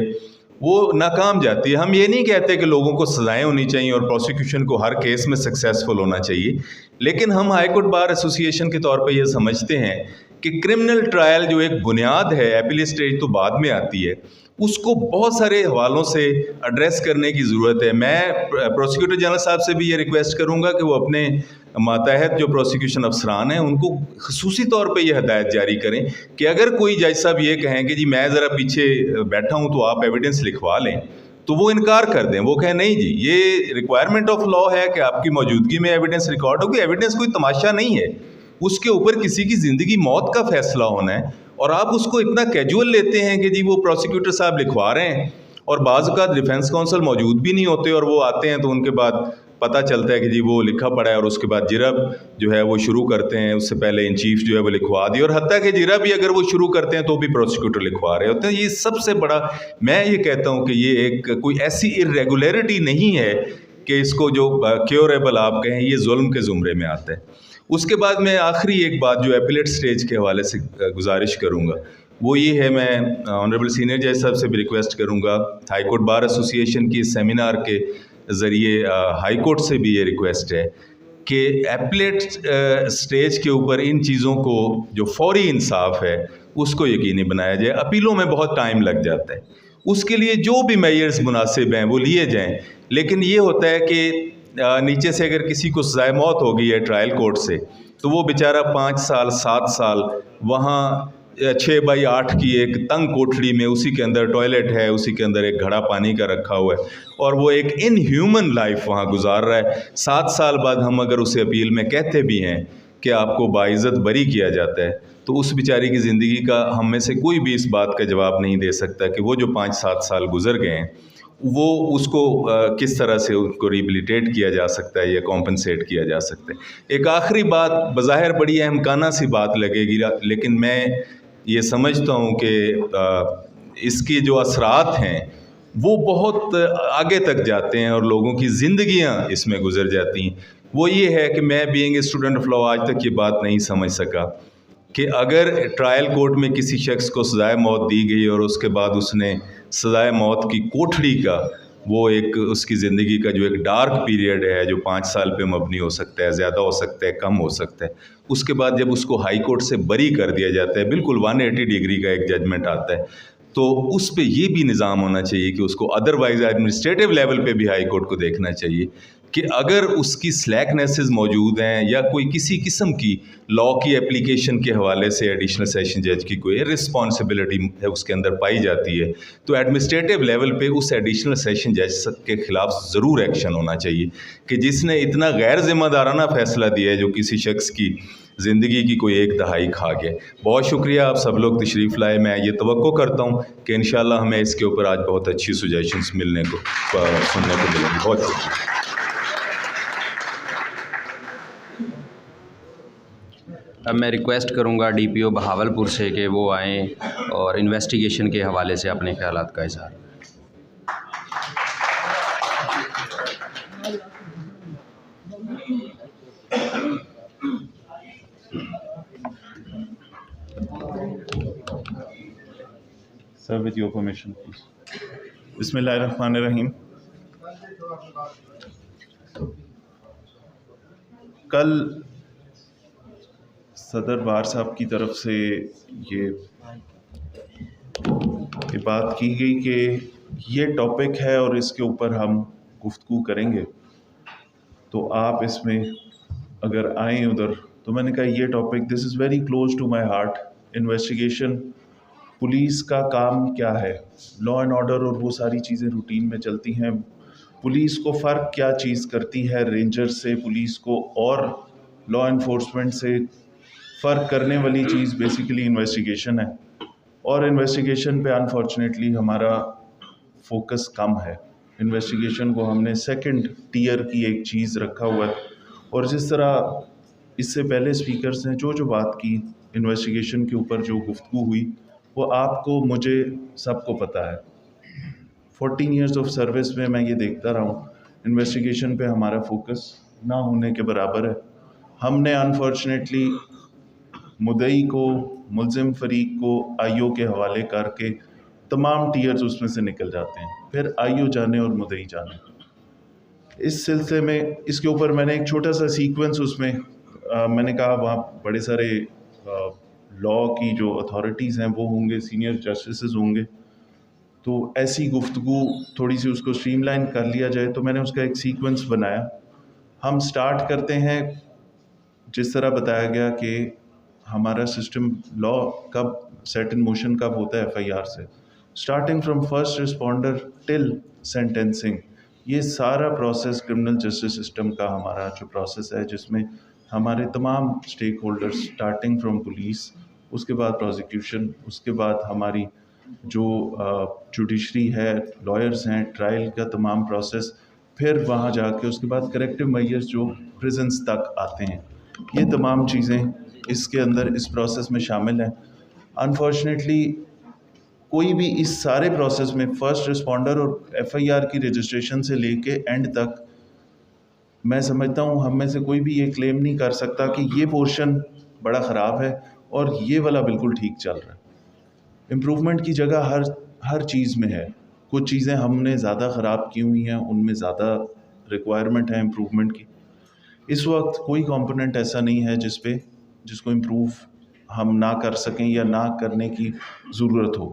وہ ناکام جاتی ہے. ہم یہ نہیں کہتے کہ لوگوں کو سزائیں ہونی چاہیے اور پروسیکیوشن کو ہر کیس میں سکسیسفل ہونا چاہیے، لیکن ہم ہائی کورٹ بار ایسوسی ایشن کے طور پہ یہ سمجھتے ہیں کہ کرمنل ٹرائل جو ایک بنیاد ہے، ایپلیٹ سٹیج تو بعد میں آتی ہے، اس کو بہت سارے حوالوں سے ایڈریس کرنے کی ضرورت ہے. میں پروسیکیوٹر جنرل صاحب سے بھی یہ ریکویسٹ کروں گا کہ وہ اپنے ماتحت جو پروسیکیوشن افسران ہیں ان کو خصوصی طور پہ یہ ہدایت جاری کریں کہ اگر کوئی جج صاحب یہ کہیں کہ جی میں ذرا پیچھے بیٹھا ہوں تو آپ ایویڈنس لکھوا لیں، تو وہ انکار کر دیں. وہ کہیں نہیں جی یہ ریکوائرمنٹ آف لا ہے کہ آپ کی موجودگی میں ایویڈنس ریکارڈ ہوگی. ایویڈنس کوئی تماشا نہیں ہے، اس کے اوپر کسی کی زندگی موت کا فیصلہ ہونا ہے، اور آپ اس کو اتنا کیجول لیتے ہیں کہ جی وہ پروسیکیوٹر صاحب لکھوا رہے ہیں، اور بعض اوقات ڈیفینس کونسل موجود بھی نہیں ہوتے اور وہ آتے ہیں تو ان کے بعد پتہ چلتا ہے کہ جی وہ لکھا پڑا ہے، اور اس کے بعد جرب جو ہے وہ شروع کرتے ہیں، اس سے پہلے ان چیف جو ہے وہ لکھوا دی، اور حتیٰ کہ جرب بھی اگر وہ شروع کرتے ہیں تو بھی پروسیکیوٹر لکھوا رہے ہوتے ہیں. یہ سب سے بڑا میں یہ کہتا ہوں کہ یہ ایک کوئی ایسی ارریگولیرٹی نہیں ہے کہ اس کو جو کیوریبل آپ کہیں یہ ظلم کے زمرے میں آتا ہے. اس کے بعد میں آخری ایک بات جو ایپلیٹ سٹیج کے حوالے سے گزارش کروں گا وہ یہ ہے، میں آنریبل سینئر جج صاحب سے بھی ریکویسٹ کروں گا، ہائی کورٹ بار ایسوسی ایشن کی سیمینار کے ذریعے ہائی کورٹ سے بھی یہ ریکویسٹ ہے کہ ایپلیٹ سٹیج کے اوپر ان چیزوں کو جو فوری انصاف ہے اس کو یقینی بنایا جائے. اپیلوں میں بہت ٹائم لگ جاتا ہے، اس کے لیے جو بھی میئرز مناسب ہیں وہ لیے جائیں. لیکن یہ ہوتا ہے کہ نیچے سے اگر کسی کو سزائے موت ہو گئی ہے ٹرائل کورٹ سے تو وہ بیچارہ 5 سال 7 سال وہاں 6x8 کی ایک تنگ کوٹھڑی میں، اسی کے اندر ٹوائلٹ ہے، اسی کے اندر ایک گھڑا پانی کا رکھا ہوا ہے، اور وہ ایک ان ہیومن لائف وہاں گزار رہا ہے. 7 سال بعد ہم اگر اسے اپیل میں کہتے بھی ہیں کہ آپ کو باعزت بری کیا جاتا ہے تو اس بیچاری کی زندگی کا ہم میں سے کوئی بھی اس بات کا جواب نہیں دے سکتا کہ وہ جو 5-7 سال گزر گئے ہیں وہ اس کو کس طرح سے ان کو ریبلیٹیٹ کیا جا سکتا ہے یا کمپنسیٹ کیا جا سکتا ہے۔ ایک آخری بات بظاہر بڑی اہم کانہ سی بات لگے گی، لیکن میں یہ سمجھتا ہوں کہ اس کے جو اثرات ہیں وہ بہت آگے تک جاتے ہیں اور لوگوں کی زندگیاں اس میں گزر جاتی ہیں۔ وہ یہ ہے کہ میں being a student of law آج تک یہ بات نہیں سمجھ سکا کہ اگر ٹرائل کورٹ میں کسی شخص کو سزائے موت دی گئی اور اس کے بعد اس نے سزائے موت کی کوٹھڑی کا وہ ایک اس کی زندگی کا جو ایک ڈارک پیریڈ ہے جو 5 سال پہ مبنی ہو سکتا ہے، زیادہ ہو سکتا ہے، کم ہو سکتا ہے، اس کے بعد جب اس کو ہائی کورٹ سے بری کر دیا جاتا ہے، بالکل 180 ڈگری کا ایک ججمنٹ آتا ہے، تو اس پہ یہ بھی نظام ہونا چاہیے کہ اس کو ادروائز ایڈمنسٹریٹو لیول پہ بھی ہائی کورٹ کو دیکھنا چاہیے کہ اگر اس کی سلیکنیسز موجود ہیں یا کوئی کسی قسم کی لاء کی اپلیکیشن کے حوالے سے ایڈیشنل سیشن جج کی کوئی رسپانسبلٹی ہے اس کے اندر پائی جاتی ہے، تو ایڈمنسٹریٹو لیول پہ اس ایڈیشنل سیشن جج کے خلاف ضرور ایکشن ہونا چاہیے کہ جس نے اتنا غیر ذمہ دارانہ فیصلہ دیا ہے جو کسی شخص کی زندگی کی کوئی ایک دہائی کھا گیا۔ بہت شکریہ آپ سب لوگ تشریف لائے۔ میں یہ توقع کرتا ہوں کہ انشاءاللہ ہمیں اس کے اوپر آج بہت اچھی سجیشنز سننے کو ملیں گی۔ بہت شکریہ۔ اب میں ریکویسٹ کروں گا ڈی پی او بہاولپور سے کہ وہ آئیں اور انویسٹیگیشن کے حوالے سے اپنے خیالات کا اظہار۔ Sir, with your permission, please. Bismillahirrahmanirrahim. کل صدر بار صاحب کی طرف سے یہ بات کی گئی کہ یہ ٹاپک ہے اور اس کے اوپر ہم گفتگو کریں گے، تو آپ اس میں اگر آئیں ادھر، تو میں نے کہا یہ topic this is very close to my heart. Investigation, police کا کام کیا ہے، لا اینڈ آرڈر اور وہ ساری چیزیں روٹین میں چلتی ہیں، پولیس کو فرق کیا چیز کرتی ہے رینجر سے، پولیس کو اور لا انفورسمنٹ سے فرق کرنے والی چیز بیسیکلی انویسٹیگیشن ہے، اور انویسٹیگیشن پہ انفارچونیٹلی ہمارا فوکس کم ہے۔ انویسٹیگیشن کو ہم نے سیکنڈ ٹیئر کی ایک چیز رکھا ہوا ہے، اور جس طرح اس سے پہلے اسپیکرز نے جو بات کی انویسٹیگیشن کے اوپر جو گفتگو ہوئی، وہ آپ کو مجھے سب کو پتہ ہے۔ 14 ایئرز آف سروس میں یہ دیکھتا رہا ہوں، انویسٹیگیشن پہ ہمارا فوکس نہ ہونے کے برابر ہے۔ ہم نے انفارچونیٹلی مدعی کو، ملزم فریق کو آئی او کے حوالے کر کے تمام ٹیئرز اس میں سے نکل جاتے ہیں، پھر آئی او جانے اور مدعی جانے۔ اس سلسلے میں اس کے اوپر میں نے ایک چھوٹا سا سیکوینس اس میں نے کہا وہاں بڑے سارے لا کی جو اتھارٹیز ہیں وہ ہوں گے، سینئر جسٹسز ہوں گے، تو ایسی گفتگو تھوڑی سی اس کو اسٹریم لائن کر لیا جائے، تو میں نے اس کا ایک سیکوینس بنایا۔ ہم سٹارٹ کرتے ہیں جس طرح بتایا گیا کہ ہمارا سسٹم لا کب سیٹ ان موشن کب ہوتا ہے، ایف آئی آر سے اسٹارٹنگ فرام فرسٹ رسپونڈر ٹل سینٹینسنگ، یہ سارا پروسیس کرمنل جسٹس سسٹم کا ہمارا جو پروسیس ہے، جس میں ہمارے تمام stakeholders starting from police, اس کے بعد پروزیکیوشن، اس کے بعد ہماری جو جوڈیشری ہے، لائرز ہیں، ٹرائل کا تمام پروسیس، پھر وہاں جا کے اس کے بعد کریکٹیو میئرز جو پریزنس تک آتے ہیں، یہ تمام چیزیں اس کے اندر اس پروسیس میں شامل ہیں۔ انفارچونیٹلی کوئی بھی اس سارے پروسیس میں فرسٹ رسپونڈر اور ایف آئی آر کی رجسٹریشن سے لے کے اینڈ تک، میں سمجھتا ہوں ہم میں سے کوئی بھی یہ کلیم نہیں کر سکتا کہ یہ پورشن بڑا خراب ہے اور یہ والا بالکل ٹھیک چل رہا ہے۔ امپروومنٹ کی جگہ ہر چیز میں ہے، کچھ چیزیں ہم نے زیادہ خراب کی ہوئی ہیں، ان میں زیادہ ریکوائرمنٹ ہے امپروومنٹ کی۔ اس وقت کوئی کمپوننٹ ایسا نہیں ہے جس کو امپروو ہم نہ کر سکیں یا نہ کرنے کی ضرورت ہو۔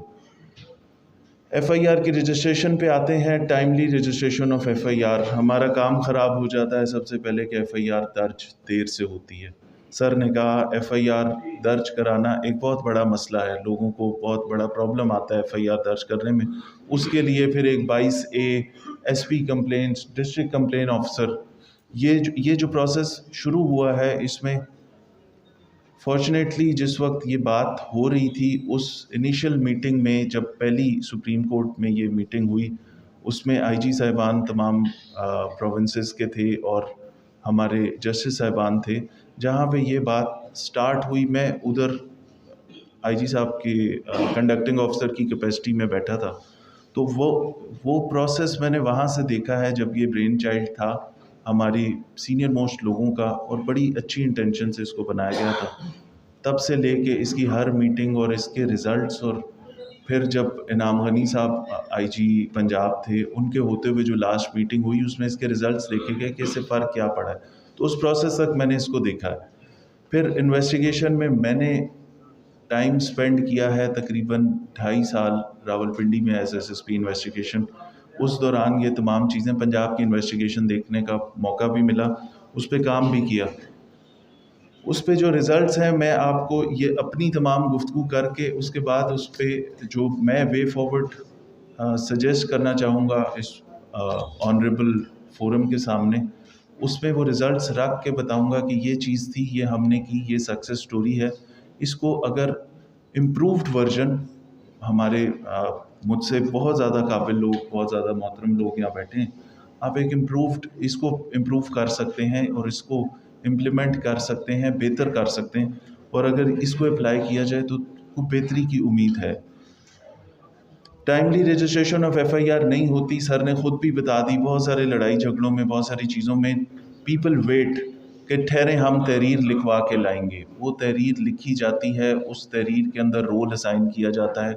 ایف آئی آر کی رجسٹریشن پہ آتے ہیں، timely registration of F I R. ہمارا کام خراب ہو جاتا ہے سب سے پہلے کہ ایف آئی آر درج دیر سے ہوتی ہے۔ سر نے کہا ایف آئی آر درج کرانا ایک بہت بڑا مسئلہ ہے، لوگوں کو بہت بڑا پرابلم آتا ہے ایف آئی آر درج کرنے میں۔ اس کے لیے پھر ایک 22A S P compliance, district complaint officer, یہ جو پروسیس شروع ہوا ہے، اس میں فارچونیٹلی جس وقت یہ بات ہو رہی تھی، اس انیشیل میٹنگ میں جب پہلی سپریم کورٹ میں یہ میٹنگ ہوئی، اس میں آئی جی صاحبان تمام پروونسز کے تھے اور ہمارے جسٹس صاحبان تھے. جہاں پہ یہ بات سٹارٹ ہوئی میں ادھر آئی جی صاحب کے کنڈکٹنگ آفیسر کی کیپیسٹی میں بیٹھا تھا. تو وہ پروسیس میں نے وہاں سے دیکھا ہے جب یہ برین چائلڈ تھا ہماری سینئر موسٹ لوگوں کا اور بڑی اچھی انٹینشن سے اس کو بنایا گیا تھا. تب سے لے کے اس کی ہر میٹنگ اور اس کے ریزلٹس، اور پھر جب انعام غنی صاحب آئی جی پنجاب تھے ان کے ہوتے ہوئے جو لاسٹ میٹنگ ہوئی اس میں اس کے ریزلٹس دیکھے گئے کہ اس سے فرق کیا پڑا ہے. تو اس پروسیس تک میں نے اس کو دیکھا ہے. پھر انویسٹیگیشن میں میں نے ٹائم سپینڈ کیا ہے تقریباً 2.5 سال راولپنڈی میں as S S P investigation. اس دوران یہ تمام چیزیں پنجاب کی انویسٹیگیشن دیکھنے کا موقع بھی ملا، اس پہ کام بھی کیا. اس پہ جو ریزلٹس ہیں میں آپ کو یہ اپنی تمام گفتگو کر کے اس کے بعد اس پہ جو میں وے فارورڈ سجیسٹ کرنا چاہوں گا اس آنریبل فورم کے سامنے، اس پہ وہ ریزلٹس رکھ کے بتاؤں گا کہ یہ چیز تھی، یہ ہم نے کی، یہ سکسیس سٹوری ہے. اس کو اگر امپرووڈ ورژن ہمارے مجھ سے بہت زیادہ قابل لوگ، بہت زیادہ محترم لوگ یہاں بیٹھے ہیں، آپ ایک اس کو امپروو کر سکتے ہیں اور اس کو امپلیمنٹ کر سکتے ہیں، بہتر کر سکتے ہیں. اور اگر اس کو اپلائی کیا جائے تو بہتری کی امید ہے. Timely registration of F I R نہیں ہوتی، سر نے خود بھی بتا دی. بہت سارے لڑائی جھگڑوں میں، بہت ساری چیزوں میں پیپل ویٹ کہ ٹھہریں ہم تحریر لکھوا کے لائیں گے. وہ تحریر لکھی جاتی ہے، اس تحریر کے اندر رول اسائن کیا جاتا ہے.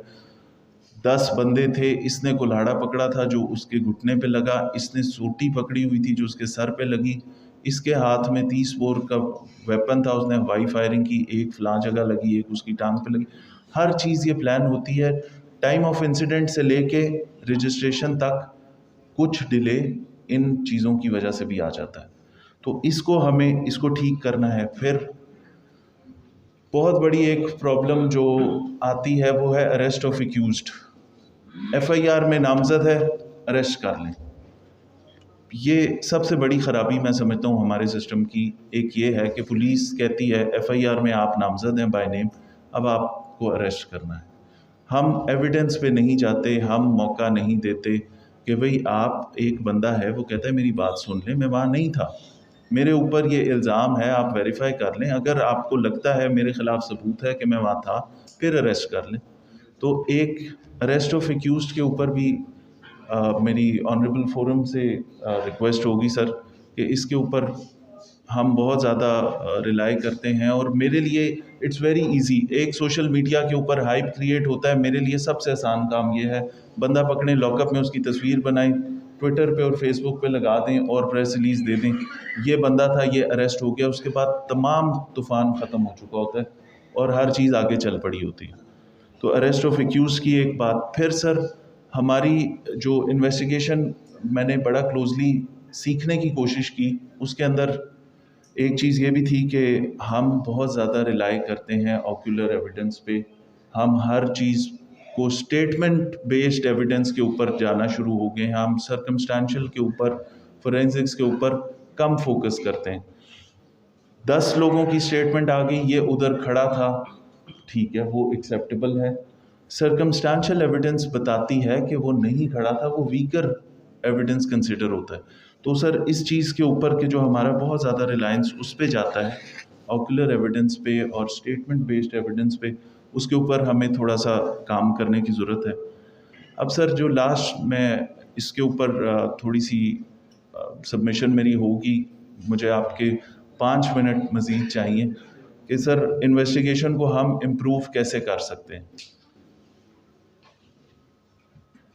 10 بندے تھے، اس نے کلہاڑا پکڑا تھا جو اس کے گھٹنے پہ لگا، اس نے سوٹی پکڑی ہوئی تھی جو اس کے سر پہ لگی، اس کے ہاتھ میں 30 بور کا ویپن تھا، اس نے ہوائی فائرنگ کی، ایک فلاں جگہ لگی، ایک اس کی ٹانگ پہ لگی. ہر چیز یہ پلان ہوتی ہے. ٹائم آف انسیڈنٹ سے لے کے رجسٹریشن تک کچھ ڈیلے ان چیزوں کی وجہ سے بھی آ جاتا ہے. تو ہمیں اس کو ٹھیک کرنا ہے. پھر بہت بڑی ایک پرابلم جو آتی ہے وہ ہے arrest of accused. F I R میں نامزد ہے، اریسٹ کر لیں. یہ سب سے بڑی خرابی میں سمجھتا ہوں ہمارے سسٹم کی. ایک یہ ہے کہ پولیس کہتی ہے ایف آئی آر میں آپ نامزد ہیں بائی نیم، اب آپ کو اریسٹ کرنا ہے. ہم ایویڈنس پہ نہیں جاتے، ہم موقع نہیں دیتے کہ بھئی آپ، ایک بندہ ہے وہ کہتا ہے میری بات سن لیں، میں وہاں نہیں تھا، میرے اوپر یہ الزام ہے، آپ ویریفائی کر لیں، اگر آپ کو لگتا ہے میرے خلاف ثبوت ہے کہ میں وہاں تھا پھر اریسٹ کر لیں. تو ایک اریسٹ آف ایکیوزڈ کے اوپر بھی میری آنریبل فورم سے ریکویسٹ ہوگی سر کہ اس کے اوپر ہم بہت زیادہ ریلائی کرتے ہیں. اور میرے لیے اٹس ویری ایزی. ایک سوشل میڈیا کے اوپر ہائپ کریٹ ہوتا ہے، میرے لیے سب سے آسان کام یہ ہے بندہ پکڑیں، لاک اپ میں اس کی تصویر بنائیں، ٹویٹر پہ اور فیس بک پہ لگا دیں اور پریس ریلیز دے دیں، یہ بندہ تھا، یہ اریسٹ ہو گیا. اس کے بعد تمام طوفان ختم ہو چکا ہوتا ہے اور ہر چیز آگے چل پڑی ہوتی ہے. تو اریسٹ آف ایکیوز کی ایک بات. پھر سر ہماری جو انویسٹیگیشن میں نے بڑا کلوزلی سیکھنے کی کوشش کی، اس کے اندر ایک چیز یہ بھی تھی کہ ہم بہت زیادہ ریلائی کرتے ہیں آکیولر ایویڈنس پہ. ہم ہر چیز کو اسٹیٹمنٹ بیسڈ ایویڈنس کے اوپر جانا شروع ہو گئے ہیں. ہم سرکمسٹانشل کے اوپر، فورینسکس کے اوپر کم فوکس کرتے ہیں. 10 لوگوں کی اسٹیٹمنٹ آ گئی، یہ ادھر کھڑا تھا، ٹھیک ہے، وہ ایکسیپٹیبل ہے. سرکمسٹانشل ایویڈنس بتاتی ہے کہ وہ نہیں کھڑا تھا، وہ ویکر ایویڈنس کنسیڈر ہوتا ہے. تو سر اس چیز کے اوپر کہ جو ہمارا بہت زیادہ ریلائنس اس پہ جاتا ہے، آکولر ایویڈنس پہ اور اسٹیٹمنٹ بیسڈ ایویڈنس پہ، اس کے اوپر ہمیں تھوڑا سا کام کرنے کی ضرورت ہے. اب سر جو لاسٹ میں اس کے اوپر تھوڑی سی سبمیشن میری ہوگی، مجھے آپ کے 5 منٹ مزید چاہیے کہ سر انویسٹیگیشن کو ہم امپروو کیسے کر سکتے ہیں.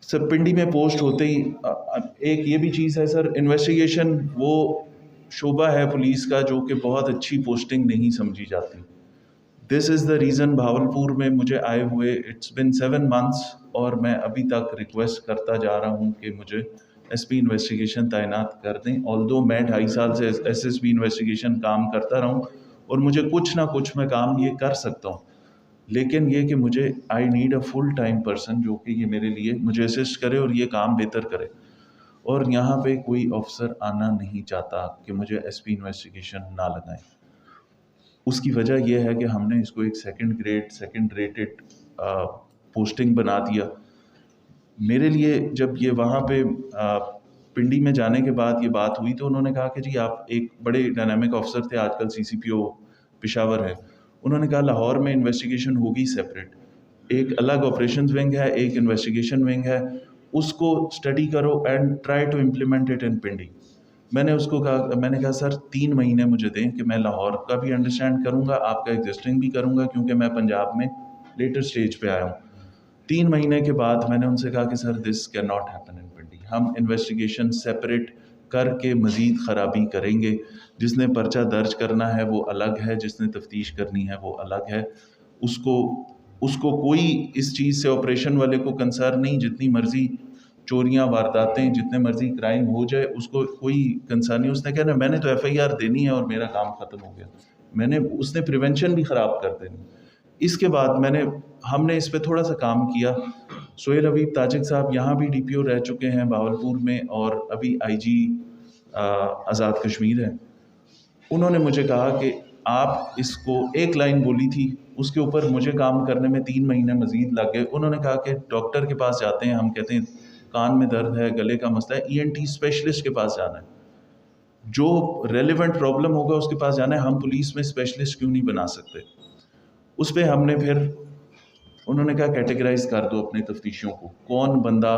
سر پنڈی میں پوسٹ ہوتے ہی ایک یہ بھی چیز ہے سر، انویسٹیگیشن وہ شعبہ ہے پولیس کا جو کہ بہت اچھی پوسٹنگ نہیں سمجھی جاتی. دس از دا ریزن بھاولپور میں مجھے آئے ہوئے اٹس بن 7 months اور میں ابھی تک ریکویسٹ کرتا جا رہا ہوں کہ مجھے ایس پی انویسٹیگیشن تعینات کر دیں. آلدو میں 2.5 سال سے ایس ایس پی انویسٹیگیشن کام کرتا رہا ہوں اور مجھے کچھ نہ کچھ میں کام یہ کر سکتا ہوں، لیکن یہ کہ مجھے I need a full time person جو کہ یہ میرے لیے مجھے اسسٹ کرے اور یہ کام بہتر کرے. اور یہاں پہ کوئی آفیسر آنا نہیں چاہتا کہ مجھے ایس پی انویسٹیگیشن نہ لگائیں. اس کی وجہ یہ ہے کہ ہم نے اس کو ایک سیکنڈ ریٹڈ پوسٹنگ بنا دیا. میرے لیے جب یہ وہاں پہ پنڈی میں جانے کے بعد یہ بات ہوئی تو انہوں نے کہا کہ جی آپ ایک بڑے ڈائنامک آفیسر تھے، آج کل CCPO پشاور ہے، انہوں نے کہا لاہور میں انویسٹیگیشن ہوگی سیپریٹ، ایک الگ آپریشنز ونگ ہے، ایک انویسٹیگیشن ونگ ہے، اس کو اسٹڈی کرو and try to implement it in Pindi. میں نے اس کو کہا، میں نے کہا سر 3 مہینے مجھے دیں کہ میں لاہور کا بھی انڈرسٹینڈ کروں گا، آپ کا ایگزسٹنگ بھی کروں گا، کیونکہ میں پنجاب میں لیٹر سٹیج پہ آیا ہوں۔ 3 مہینے کے بعد میں نے ان سے کہا کہ sir this can not happen in Pindi, ہم انویسٹیگیشن سیپریٹ کر کے مزید خرابی کریں گے، جس نے پرچہ درج کرنا ہے وہ الگ ہے، جس نے تفتیش کرنی ہے وہ الگ ہے، اس کو کوئی اس چیز سے آپریشن والے کو کنسرن نہیں، جتنی مرضی چوریاں وارداتیں جتنے مرضی کرائم ہو جائے اس کو کوئی کنسرن نہیں۔ اس نے کہا میں نے تو FIR دینی ہے اور میرا کام ختم ہو گیا، اس نے پریونشن بھی خراب کر دینی۔ اس کے بعد ہم نے اس پہ تھوڑا سا کام کیا۔ سہیل حبیب تاجک صاحب یہاں بھی DPO رہ چکے ہیں بہاولپور میں، اور ابھی IG آزاد کشمیر ہے، انہوں نے مجھے کہا کہ آپ اس کو ایک لائن بولی تھی، اس کے اوپر مجھے کام کرنے میں 3 مہینے مزید لگ گئے۔ انہوں نے کہا کہ ڈاکٹر کے پاس جاتے ہیں، ہم کہتے ہیں کان میں درد ہے، گلے کا مسئلہ ہے، ENT اسپیشلسٹ کے پاس جانا ہے، جو ریلیونٹ پرابلم ہوگا اس کے پاس جانا ہے، ہم پولیس میں اسپیشلسٹ کیوں نہیں بنا سکتے؟ اس پہ ہم نے پھر انہوں نے کہا کیٹیگرائز کر دو اپنے تفتیشیوں کو، کون بندہ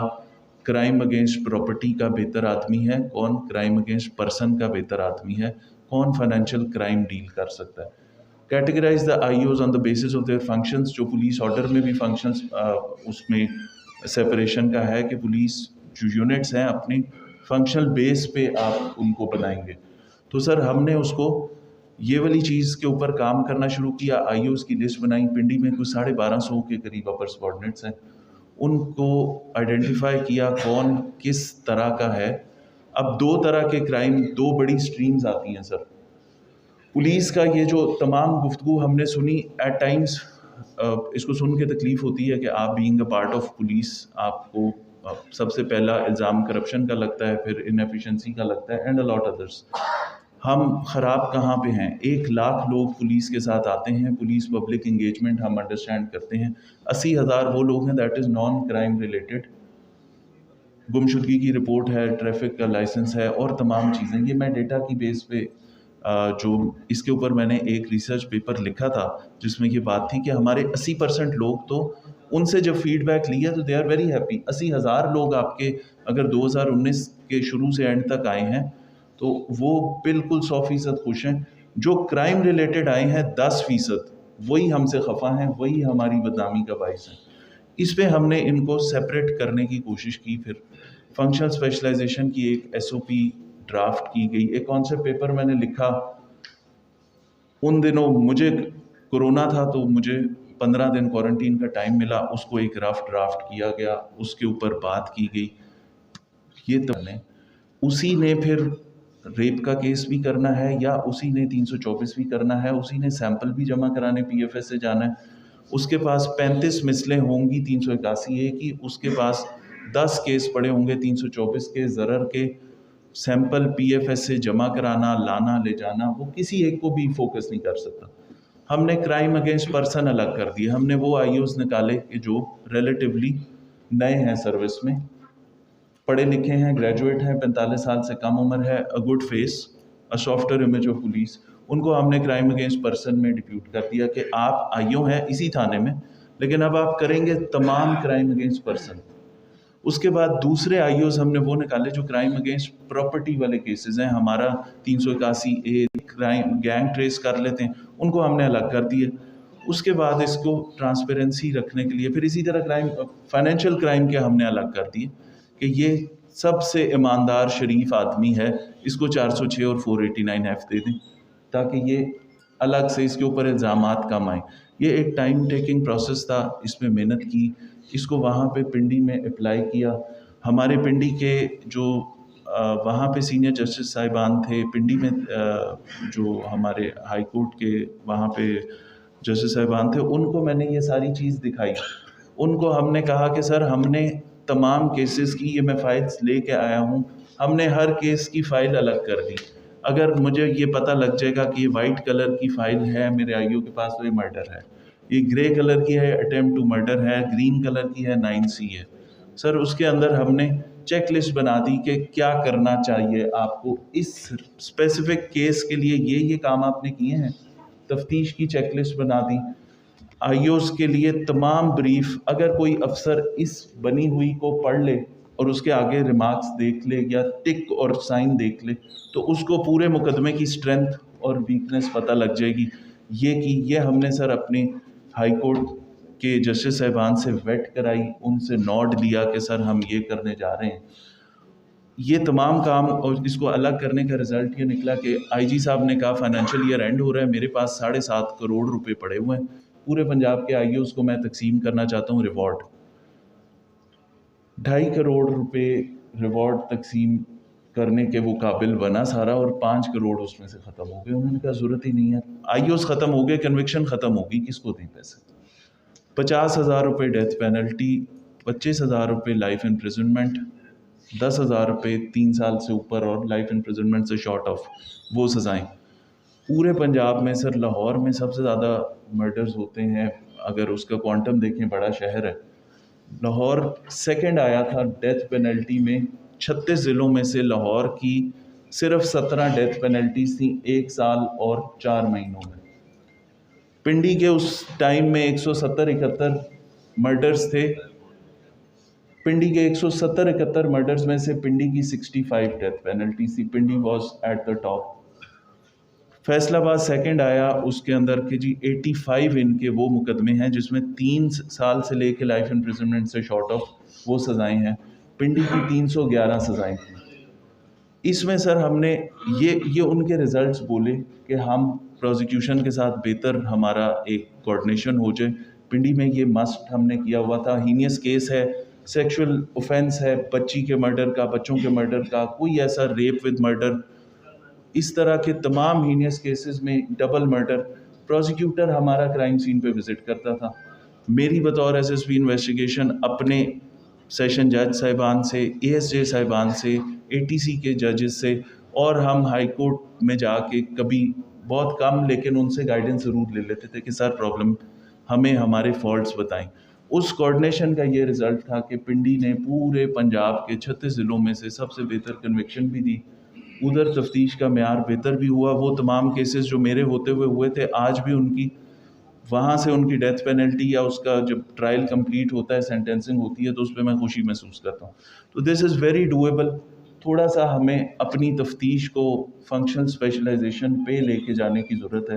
کرائم اگینسٹ پراپرٹی کا بہتر آدمی ہے، کون کرائم اگینسٹ پرسن کا بہتر آدمی ہے، کون فائنینشیل کرائم ڈیل کر سکتا ہے۔ Categorize the IOs on the basis of their functions, جو پولیس آرڈر میں بھی فنکشنز اس میں سیپریشن کا ہے کہ پولیس جو یونٹس ہیں اپنی فنکشنل بیس پہ آپ ان کو بنائیں گے۔ تو سر ہم نے اس کو یہ والی چیز کے اوپر کام کرنا شروع کیا، IOs کی لسٹ بنائی، پنڈی میں کوئی 1250 کے قریب اپر سبارڈینیٹس ہیں، ان کو آئیڈینٹیفائی کیا کون کس طرح کا ہے۔ اب 2 طرح کے کرائم، 2 بڑی سٹریمز آتی ہیں سر۔ پولیس کا یہ جو تمام گفتگو ہم نے سنی، ایٹ ٹائمز اس کو سن کے تکلیف ہوتی ہے کہ آپ being a part of police, آپ کو سب سے پہلا الزام کرپشن کا لگتا ہے، پھر انیفیشنسی کا لگتا ہے، اینڈ اے لاٹ ادرس۔ ہم خراب کہاں پہ ہیں؟ 1 لاکھ لوگ پولیس کے ساتھ آتے ہیں، پولیس پبلک انگیجمنٹ ہم انڈرسٹینڈ کرتے ہیں، 80,000 وہ لوگ ہیں that is non crime related, گمشدگی کی رپورٹ ہے، ٹریفک کا لائسنس ہے اور تمام چیزیں۔ یہ میں ڈیٹا کی بیس پہ جو اس کے اوپر میں نے ایک ریسرچ پیپر لکھا تھا جس میں یہ بات تھی کہ ہمارے 80% لوگ تو ان سے جب فیڈ بیک لیا تو دے آر ویری ہیپی۔ 80,000 لوگ آپ کے اگر 2019 کے شروع سے اینڈ تک آئے ہیں تو وہ بالکل 100% خوش ہیں۔ جو کرائم ریلیٹڈ آئے ہیں 10% وہی ہم سے خفا ہیں، وہی ہماری بدنامی کا باعث ہیں۔ اس پہ ہم نے ان کو سیپریٹ کرنے کی کوشش کی۔ پھر فنکشنل اسپیشلائزیشن کی ایک SOP ڈرافٹ کی گئی، ایک کانسیپٹ پیپر میں نے لکھا۔ ان دنوں مجھے کورونا تھا تو مجھے 15 دن کوارنٹین کا ٹائم ملا، اس کو ایک رف ڈرافٹ کیا گیا، اس کے اوپر بات کی گئی۔ یہ تو اسی نے پھر ریپ کا کیس بھی کرنا ہے، یا اسی نے 324 بھی کرنا ہے، اسی نے سیمپل بھی جمع کرانے PFS سے جانا ہے، اس کے پاس 35 مثلیں ہوں گی 381A کی، اس کے پاس 10 کیس پڑے ہوں گے 324 کے ضرر کے، سیمپل PFS سے جمع کرانا، لانا، لے جانا، وہ کسی ایک کو بھی فوکس نہیں کر سکتا۔ ہم نے کرائم اگینسٹ پرسن الگ کر دیے، ہم نے وہ IOs نکالے کہ جو ریلیٹیولی نئے ہیں سروس میں، پڑھے لکھے ہیں، گریجویٹ ہیں، 45 سال سے کم عمر ہے، a good face, a softer image of police, ان کو ہم نے کرائم اگینسٹ پرسن میں ڈپیوٹ کر دیا کہ آپ IO ہیں اسی تھانے میں، لیکن اب آپ کریں گے تمام کرائم اگینسٹ پرسن۔ اس کے بعد دوسرے IOs ہم نے وہ نکالے جو کرائم اگینسٹ پراپرٹی والے کیسز ہیں، ہمارا 381A کرائم گینگ ٹریس کر لیتے ہیں، ان کو ہم نے الگ کر دیے۔ اس کے بعد اس کو ٹرانسپیرنسی رکھنے کے لیے پھر اسی طرح کرائم فائنینشیل کرائم کے ہم نے الگ کر دیے کہ یہ سب سے ایماندار شریف آدمی ہے، اس کو 406 اور 489F دے دیں تاکہ یہ الگ سے اس کے اوپر الزامات کم آئیں۔ یہ ایک ٹائم ٹیکنگ پروسیس تھا، اس میں محنت کی، اس کو وہاں پہ پنڈی میں اپلائی کیا۔ ہمارے پنڈی کے جو وہاں پہ سینئر جسٹس صاحبان تھے، پنڈی میں جو ہمارے ہائی کورٹ کے وہاں پہ جسٹس صاحبان تھے، ان کو میں نے یہ ساری چیز دکھائی۔ ان کو ہم نے کہا کہ سر ہم نے تمام کیسز کی، یہ میں فائلز لے کے آیا ہوں، ہم نے ہر کیس کی فائل الگ کر دی۔ اگر مجھے یہ پتہ لگ جائے گا کہ یہ وائٹ کلر کی فائل ہے میرے IO کے پاس تو یہ مرڈر ہے، یہ گرے کلر کی ہے اٹیمپٹ ٹو مرڈر ہے، گرین کلر کی ہے 9C ہے، سر اس کے اندر ہم نے چیک لسٹ بنا دی کہ کیا کرنا چاہیے آپ کو اس اسپیسیفک کیس کے لیے، یہ کام آپ نے کیے ہیں، تفتیش کی چیک لسٹ بنا دی، آئی اوز کے لیے تمام بریف، اگر کوئی افسر اس بنی ہوئی کو پڑھ لے اور اس کے آگے ریمارکس دیکھ لے یا ٹک اور سائن دیکھ لے تو اس کو پورے مقدمے کی اسٹرینتھ اور ویکنیس پتہ لگ جائے گی۔ یہ ہم نے سر اپنے ہائی کورٹ کے جسٹس صاحبان سے ویٹ کرائی، ان سے نوٹ لیا کہ سر ہم یہ کرنے جا رہے ہیں۔ یہ تمام کام اور اس کو الگ کرنے کا رزلٹ یہ نکلا کہ آئی جی صاحب نے کہا فائنینشیل ایئر اینڈ ہو رہا ہے، میرے پاس 7.5 کروڑ روپے پڑے ہوئے ہیں، پورے پنجاب کے آئی اوز کو میں تقسیم کرنا چاہتا ہوں ریوارڈ، 2.5 کروڑ روپے ریوارڈ تقسیم کرنے کے وہ قابل بنا سارا، اور 5 کروڑ اس میں سے ختم ہو گئے۔ انہوں نے کہا ضرورت ہی نہیں ہے، آئی اوز ختم ہو گئے، کنوکشن ختم ہوگی، کس کو دیں پیسے؟ 50,000 روپے ڈیتھ پینلٹی، 25,000 روپے لائف امپریزنمنٹ، 10,000 روپے 3 سال سے اوپر اور لائف امپریزنمنٹ سے شارٹ آف وہ سزائیں۔ پورے پنجاب میں سر لاہور میں سب سے زیادہ مرڈرز ہوتے ہیں، اگر اس کا کوانٹم دیکھیں، بڑا شہر ہے، لاہور سیکنڈ آیا تھا ڈیتھ پینلٹی میں۔ 36 ضلعوں میں سے لاہور کی صرف 17 ڈیتھ پینلٹیز تھیں 1 سال اور 4 مہینوں میں۔ پنڈی کے اس ٹائم میں 170-71 مرڈرز تھے، پنڈی کے 170-71 مرڈرز میں سے پنڈی کی 65 ڈیتھ پینلٹیز تھی، Pindi was at the top. Faisalabad second آیا، اس کے اندر کہ جی 85 ان کے وہ مقدمے ہیں جس میں 3 سال سے لے کے لائف امپریزنمنٹ سے شارٹ آف وہ سزائیں ہیں، پنڈی کی 311 سزائیں تھیں۔ اس میں سر ہم نے یہ ان کے ریزلٹس بولے کہ ہم پروزیکیوشن کے ساتھ بہتر ہمارا ایک کوآرڈینیشن ہو جائے۔ پنڈی میں یہ مسٹ ہم نے کیا ہوا تھا، ہینیس کیس ہے، سیکشول اوفینس ہے، بچی کے مرڈر کا، بچوں کے مرڈر کا، کوئی ایسا ریپ ود مرڈر، اس طرح کے تمام ہینیس کیسز میں ڈبل مرڈر، پروزیکیوٹر ہمارا کرائم سین پہ وزٹ کرتا تھا۔ میری بطور ایس ایس پی انویسٹیگیشن اپنے سیشن جج صاحبان سے، اے ایس جے صاحبان سے، اے ٹی سی کے ججز سے، اور ہم ہائی کورٹ میں جا کے کبھی بہت کم لیکن ان سے گائیڈنس ضرور لے لیتے تھے کہ سر پرابلم ہمیں ہمارے فالٹس بتائیں۔ اس کوآرڈینیشن کا یہ رزلٹ تھا کہ پنڈی نے پورے پنجاب کے 36 ضلعوں میں سے سب سے بہتر کنوکشن بھی دی، ادھر تفتیش کا معیار بہتر بھی ہوا۔ وہ تمام کیسز جو میرے ہوتے ہوئے تھے، آج بھی ان کی وہاں سے ان کی ڈیتھ پینلٹی یا اس کا جب ٹرائل کمپلیٹ ہوتا ہے، سینٹینسنگ ہوتی ہے، تو اس پہ میں خوشی محسوس کرتا ہوں۔ تو دس از ویری ڈویبل۔ تھوڑا سا ہمیں اپنی تفتیش کو فنکشنل اسپیشلائزیشن پہ لے کے جانے کی ضرورت ہے۔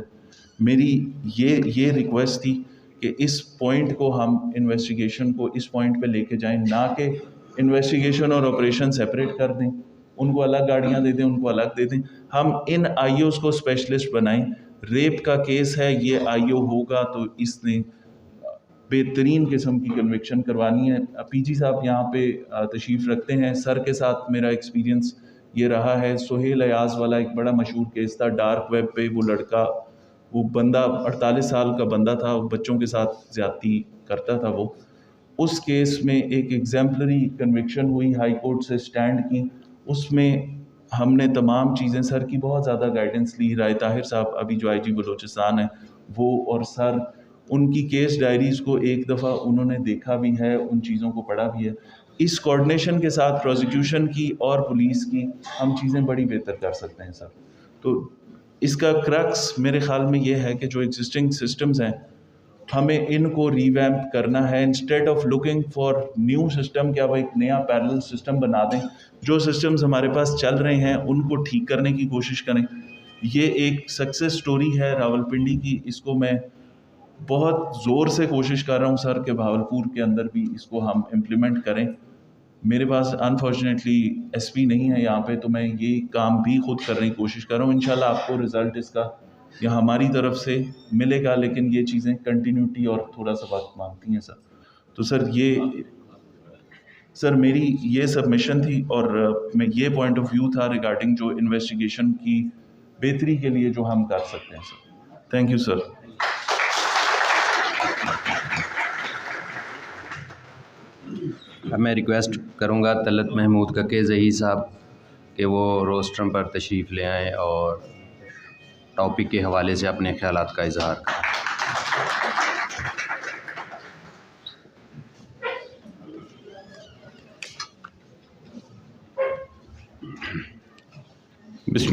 میری یہ ریکویسٹ تھی کہ اس پوائنٹ کو ہم انویسٹیگیشن کو اس پوائنٹ پہ لے کے جائیں، نہ کہ انویسٹیگیشن اور آپریشن سیپریٹ کر دیں، ان کو الگ گاڑیاں دے دیں، ان کو الگ دے دیں۔ ہم ان آئی اوز کو اسپیشلسٹ بنائیں۔ ریپ کا کیس ہے، یہ آئی او ہوگا تو اس نے بہترین قسم کی کنوکشن کروانی ہے۔ پی جی صاحب یہاں پہ تشریف رکھتے ہیں، سر کے ساتھ میرا ایکسپیرینس یہ رہا ہے۔ سہیل ایاز والا ایک بڑا مشہور کیس تھا، ڈارک ویب پہ وہ لڑکا، وہ بندہ 48 سال کا بندہ تھا، بچوں کے ساتھ زیادتی کرتا تھا وہ۔ اس کیس میں ایک ایگزیمپلری کنوکشن ہوئی، ہائی کورٹ سے سٹینڈ کی، اس میں ہم نے تمام چیزیں سر کی بہت زیادہ گائیڈنس لی۔ رائے طاہر صاحب ابھی جو آئی جی بلوچستان ہیں وہ، اور سر ان کی کیس ڈائریز کو ایک دفعہ انہوں نے دیکھا بھی ہے، ان چیزوں کو پڑھا بھی ہے۔ اس کوآرڈینیشن کے ساتھ پروزیکیوشن کی اور پولیس کی ہم چیزیں بڑی بہتر کر سکتے ہیں سر۔ تو اس کا کرکس میرے خیال میں یہ ہے کہ جو ایگزسٹنگ سسٹمز ہیں ہمیں ان کو ریویمپ کرنا ہے، instead of looking for new system, کیا وہ ایک نیا پیرلل سسٹم بنا دیں۔ جو سسٹمز ہمارے پاس چل رہے ہیں ان کو ٹھیک کرنے کی کوشش کریں۔ یہ ایک سکسیس سٹوری ہے راولپنڈی کی، اس کو میں بہت زور سے کوشش کر رہا ہوں سر کہ بھاولپور کے اندر بھی اس کو ہم امپلیمنٹ کریں۔ میرے پاس انفارچونیٹلی ایس پی نہیں ہے یہاں پہ، تو میں یہ کام بھی خود کرنے کی کوشش کر رہا ہوں۔ انشاءاللہ آپ کو رزلٹ اس کا یا ہماری طرف سے ملے گا، لیکن یہ چیزیں کنٹینیوٹی اور تھوڑا سا وقت مانگتی ہیں سر۔ تو سر میری یہ سبمیشن تھی، اور میں یہ پوائنٹ آف ویو تھا ریگارڈنگ جو انویسٹیگیشن کی بہتری کے لیے جو ہم کر سکتے ہیں سر۔ Thank you sir. اب میں ریکویسٹ کروں گا طلعت محمود ککے ظہیر صاحب کہ وہ روسٹرم پر تشریف لے آئیں اور ٹاپک کے حوالے سے اپنے خیالات کا اظہار کریں۔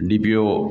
DPO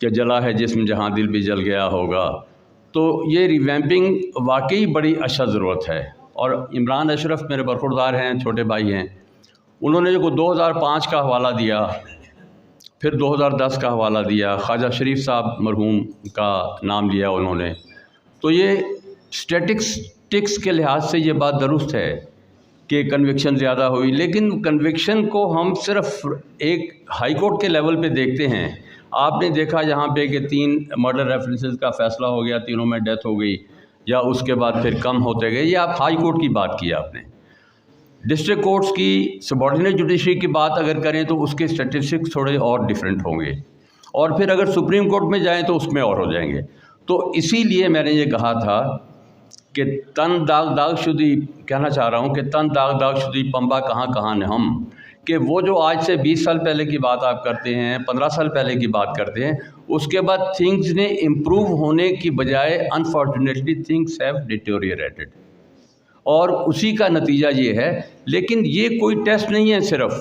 کہ جلا ہے جسم جہاں دل بھی جل گیا ہوگا. تو یہ ریویمپنگ واقعی بڑی اشد ضرورت ہے. اور عمران اشرف میرے برخوردار ہیں, چھوٹے بھائی ہیں, انہوں نے جو 2005 کا حوالہ دیا, پھر 2010 کا حوالہ دیا, خواجہ شریف صاحب مرحوم کا نام لیا انہوں نے. تو یہ اسٹیٹسٹکس کے لحاظ سے یہ بات درست ہے کہ کنوکشن زیادہ ہوئی, لیکن کنوکشن کو ہم صرف ایک ہائی کورٹ کے لیول پہ دیکھتے ہیں. آپ نے دیکھا یہاں پہ کہ 3 مرڈر ریفرنسز کا فیصلہ ہو گیا, تینوں میں ڈیتھ ہو گئی, یا اس کے بعد پھر کم ہوتے گئے. یہ آپ ہائی کورٹ کی بات کی آپ نے. ڈسٹرکٹ کورٹس کی سبارڈینیٹ جوڈیشری کی بات اگر کریں تو اس کے اسٹیٹسٹکس تھوڑے اور ڈیفرنٹ ہوں گے, اور پھر اگر سپریم کورٹ میں جائیں تو اس میں اور ہو جائیں گے. تو اسی لیے میں نے یہ کہا تھا کہ تن داغ داغ شدی, کہنا چاہ رہا ہوں کہ تن داغ داغ شدی پنبا کہاں کہاں نے ہم, کہ وہ جو آج سے 20 سال پہلے کی بات آپ کرتے ہیں, 15 سال پہلے کی بات کرتے ہیں, اس کے بعد تھنگز نے امپروو ہونے کی بجائے انفارچونیٹلی تھنگس ہیو ڈیٹیوریٹڈ, اور اسی کا نتیجہ یہ ہے. لیکن یہ کوئی ٹیسٹ نہیں ہے صرف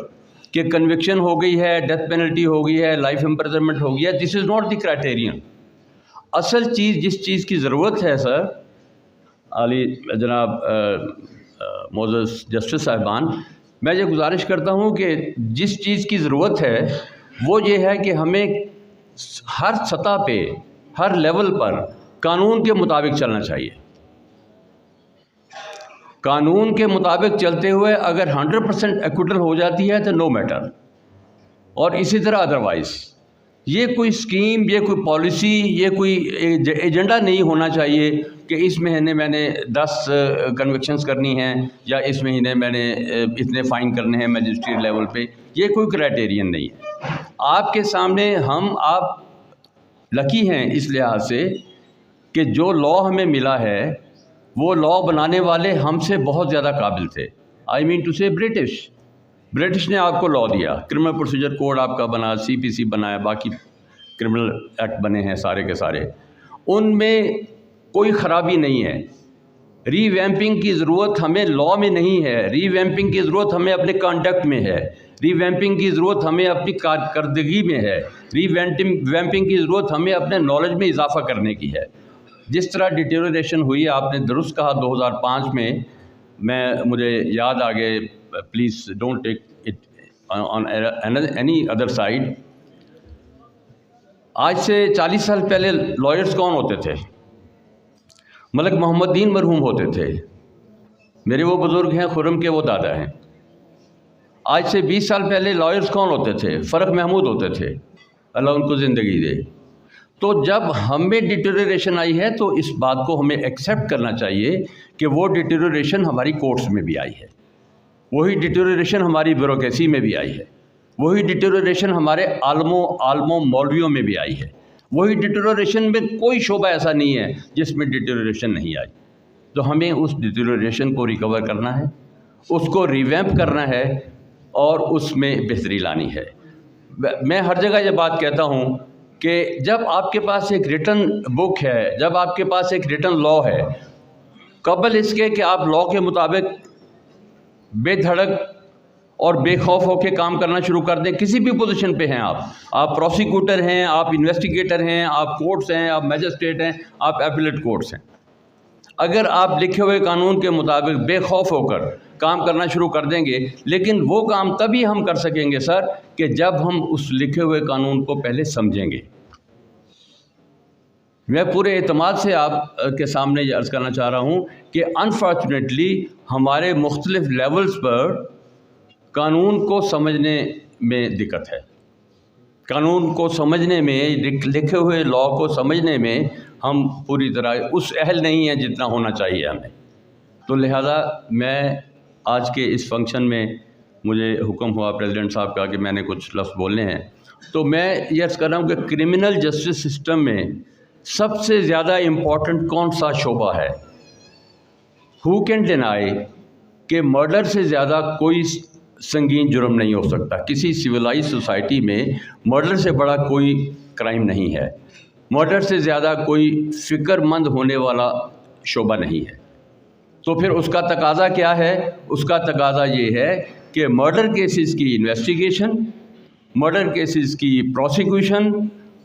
کہ کنوکشن ہو گئی ہے, ڈیتھ پینلٹی ہو گئی ہے, لائف امپریزنمنٹ ہو گیا. دس از ناٹ دی کرائٹیرین. اصل چیز جس چیز کی ضرورت ہے سر, عالی جناب معزز جسٹس صاحبان, میں یہ گزارش کرتا ہوں کہ جس چیز کی ضرورت ہے وہ یہ ہے کہ ہمیں ہر سطح پہ, ہر لیول پر قانون کے مطابق چلنا چاہیے. قانون کے مطابق چلتے ہوئے اگر 100% ایکوٹل ہو جاتی ہے تو نو میٹر, اور اسی طرح ادروائز. یہ کوئی اسکیم, یہ کوئی پالیسی, یہ کوئی ایجنڈا نہیں ہونا چاہیے کہ اس مہینے میں نے 10 کنوکشنز کرنی ہیں, یا اس مہینے میں نے اتنے فائن کرنے ہیں میجسٹریٹ لیول پہ. یہ کوئی کرائٹیرین نہیں ہے. آپ کے سامنے آپ لکی ہیں اس لحاظ سے کہ جو لا ہمیں ملا ہے وہ لا بنانے والے ہم سے بہت زیادہ قابل تھے. آئی مین ٹو سے برٹش نے آپ کو لا دیا, کرمنل پروسیجر کوڈ آپ کا بنا, CPC بنایا, باقی کرمنل ایکٹ بنے ہیں سارے کے سارے, ان میں کوئی خرابی نہیں ہے. ری ویمپنگ کی ضرورت ہمیں لا میں نہیں ہے, ری ویمپنگ کی ضرورت ہمیں اپنے کانڈکٹ میں ہے, ری ویمپنگ کی ضرورت ہمیں اپنی کارکردگی میں ہے, ری ویمپنگ کی ضرورت ہمیں اپنے نالج میں اضافہ کرنے کی ہے. جس طرح ڈیٹیریشن ہوئی, آپ نے درست کہا 2005 میں, مجھے یاد آ گئے, please don't take it on any other side. آج سے 40 سال پہلے لائرز کون ہوتے تھے؟ ملک محمد دین مرحوم ہوتے تھے. میرے وہ بزرگ ہیں, خرم کے وہ دادا ہیں. آج سے 20 سال پہلے لائرز کون ہوتے تھے؟ فرق محمود ہوتے تھے, اللہ ان کو زندگی دے. تو جب ہمیں ڈیٹیریشن آئی ہے تو اس بات کو ہمیں ایکسیپٹ کرنا چاہیے کہ وہ ڈیٹیریشن ہماری کورٹس میں بھی آئی ہے, وہی ڈیٹیریشن ہماری بیوروکریسی میں بھی آئی ہے, وہی ڈیٹیریشن ہمارے عالموں مولویوں میں بھی آئی ہے, وہی ڈیٹیریشن میں کوئی شعبہ ایسا نہیں ہے جس میں ڈیٹیریشن نہیں آئی. تو ہمیں اس ڈیٹیریشن کو ریکور کرنا ہے, اس کو ریویمپ کرنا ہے, اور اس میں بہتری لانی ہے. میں ہر جگہ یہ بات کہتا ہوں کہ جب آپ کے پاس ایک ریٹن بک ہے, جب آپ کے پاس ایک ریٹن لا ہے, قبل اس کے کہ آپ لا کے مطابق بے دھڑک اور بے خوف ہو کے کام کرنا شروع کر دیں, کسی بھی پوزیشن پہ ہیں آپ پروسیکیوٹر ہیں, آپ انویسٹیگیٹر ہیں, آپ کورٹس ہیں, آپ میجسٹریٹ ہیں, آپ ایپلیٹ کورٹس ہیں, اگر آپ لکھے ہوئے قانون کے مطابق بے خوف ہو کر کام کرنا شروع کر دیں گے, لیکن وہ کام تبھی ہم کر سکیں گے سر کہ جب ہم اس لکھے ہوئے قانون کو پہلے سمجھیں گے. میں پورے اعتماد سے آپ کے سامنے یہ عرض کرنا چاہ رہا ہوں کہ انفارچونیٹلی ہمارے مختلف لیولز پر قانون کو سمجھنے میں دقت ہے. قانون کو سمجھنے میں, لکھے ہوئے لا کو سمجھنے میں ہم پوری طرح اس اہل نہیں ہیں جتنا ہونا چاہیے ہمیں. تو لہذا میں آج کے اس فنکشن میں مجھے حکم ہوا پریزیڈنٹ صاحب کا کہ میں نے کچھ لفظ بولنے ہیں, تو میں یہ عرض کر رہا ہوں کہ کرمنل جسٹس سسٹم میں سب سے زیادہ امپورٹنٹ کون سا شعبہ ہے؟ ہو کین ڈینائی کہ مرڈر سے زیادہ کوئی سنگین جرم نہیں ہو سکتا. کسی سویلائز سوسائٹی میں مرڈر سے بڑا کوئی کرائم نہیں ہے, مرڈر سے زیادہ کوئی فکر مند ہونے والا شعبہ نہیں ہے. تو پھر اس کا تقاضا کیا ہے؟ اس کا تقاضا یہ ہے کہ مرڈر کیسز کی انویسٹیگیشن, مرڈر کیسز کی prosecution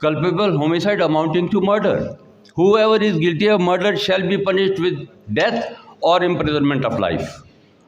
culpable homicide amounting to murder, whoever is guilty of murder shall be punished with death or imprisonment of life।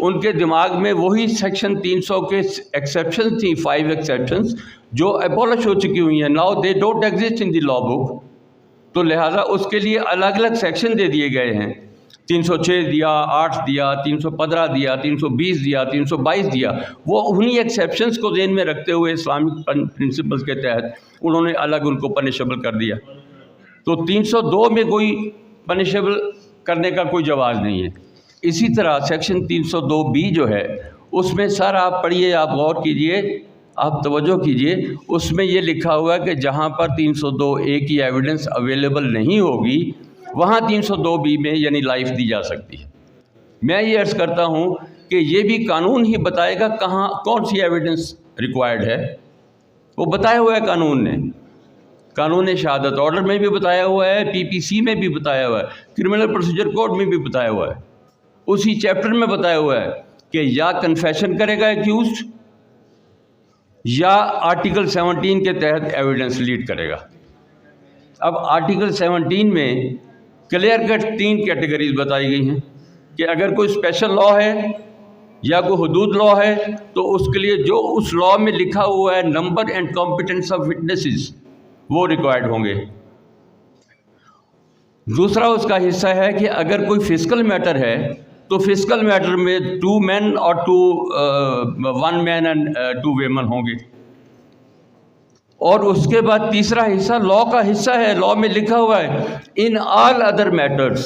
ان کے دماغ میں وہی سیکشن 300 کے ایکسیپشن تھیں، 5 ایکسیپشنز جو ایبولش ہو چکی ہوئی ہیں. Now they don't exist in the law book. تو لہٰذا اس کے لیے الگ الگ سیکشن دے دیے گئے ہیں. 306 دیا، 8 دیا، 315 دیا، 320 دیا، 322 دیا. وہ انہی ایکسیپشنز کو ذہن میں رکھتے ہوئے اسلامک پرنسپلز کے تحت انہوں نے الگ ان کو پنشبل کر دیا. تو 302 میں کوئی پنشبل کرنے کا کوئی جواز نہیں ہے. اسی طرح سیکشن 302B جو ہے اس میں سر آپ پڑھیے، آپ غور کیجئے، آپ توجہ کیجئے. اس میں یہ لکھا ہوا ہے کہ جہاں پر 302A کی ایویڈنس اویلیبل نہیں ہوگی وہاں 302B میں یعنی لائف دی جا سکتی ہے. میں یہ عرض کرتا ہوں کہ یہ بھی قانون ہی بتائے گا کہاں کون سی ایویڈنس ریکوائرڈ ہے. وہ بتایا ہوا ہے قانون نے، قانون شہادت آرڈر میں بھی بتایا ہوا ہے، PPC میں بھی بتایا ہوا ہے، کرمنل پروسیجر کوڈ میں بھی بتایا ہوا ہے. اسی چیپٹر میں بتایا ہوا ہے کہ یا کنفیشن کرے گا ایکیوزڈ یا آرٹیکل 17 کے تحت ایویڈنس لیڈ کرے گا. اب آرٹیکل 17 میں کلیئر کٹ 3 کیٹیگریز بتائی گئی ہیں کہ اگر کوئی اسپیشل لا ہے یا کوئی حدود لا ہے تو اس کے لیے جو اس لا میں لکھا ہوا ہے number and competence of witnesses وہ ریکوائرڈ ہوں گے. دوسرا اس کا حصہ ہے کہ اگر کوئی فزیکل میٹر ہے تو فزیکل میٹر میں 2 مین اور 1 مین اینڈ 2 ویمن ہوں گے. اور اس کے بعد تیسرا حصہ لا کا حصہ ہے، لا میں لکھا ہوا ہے ان آل ادر میٹرز.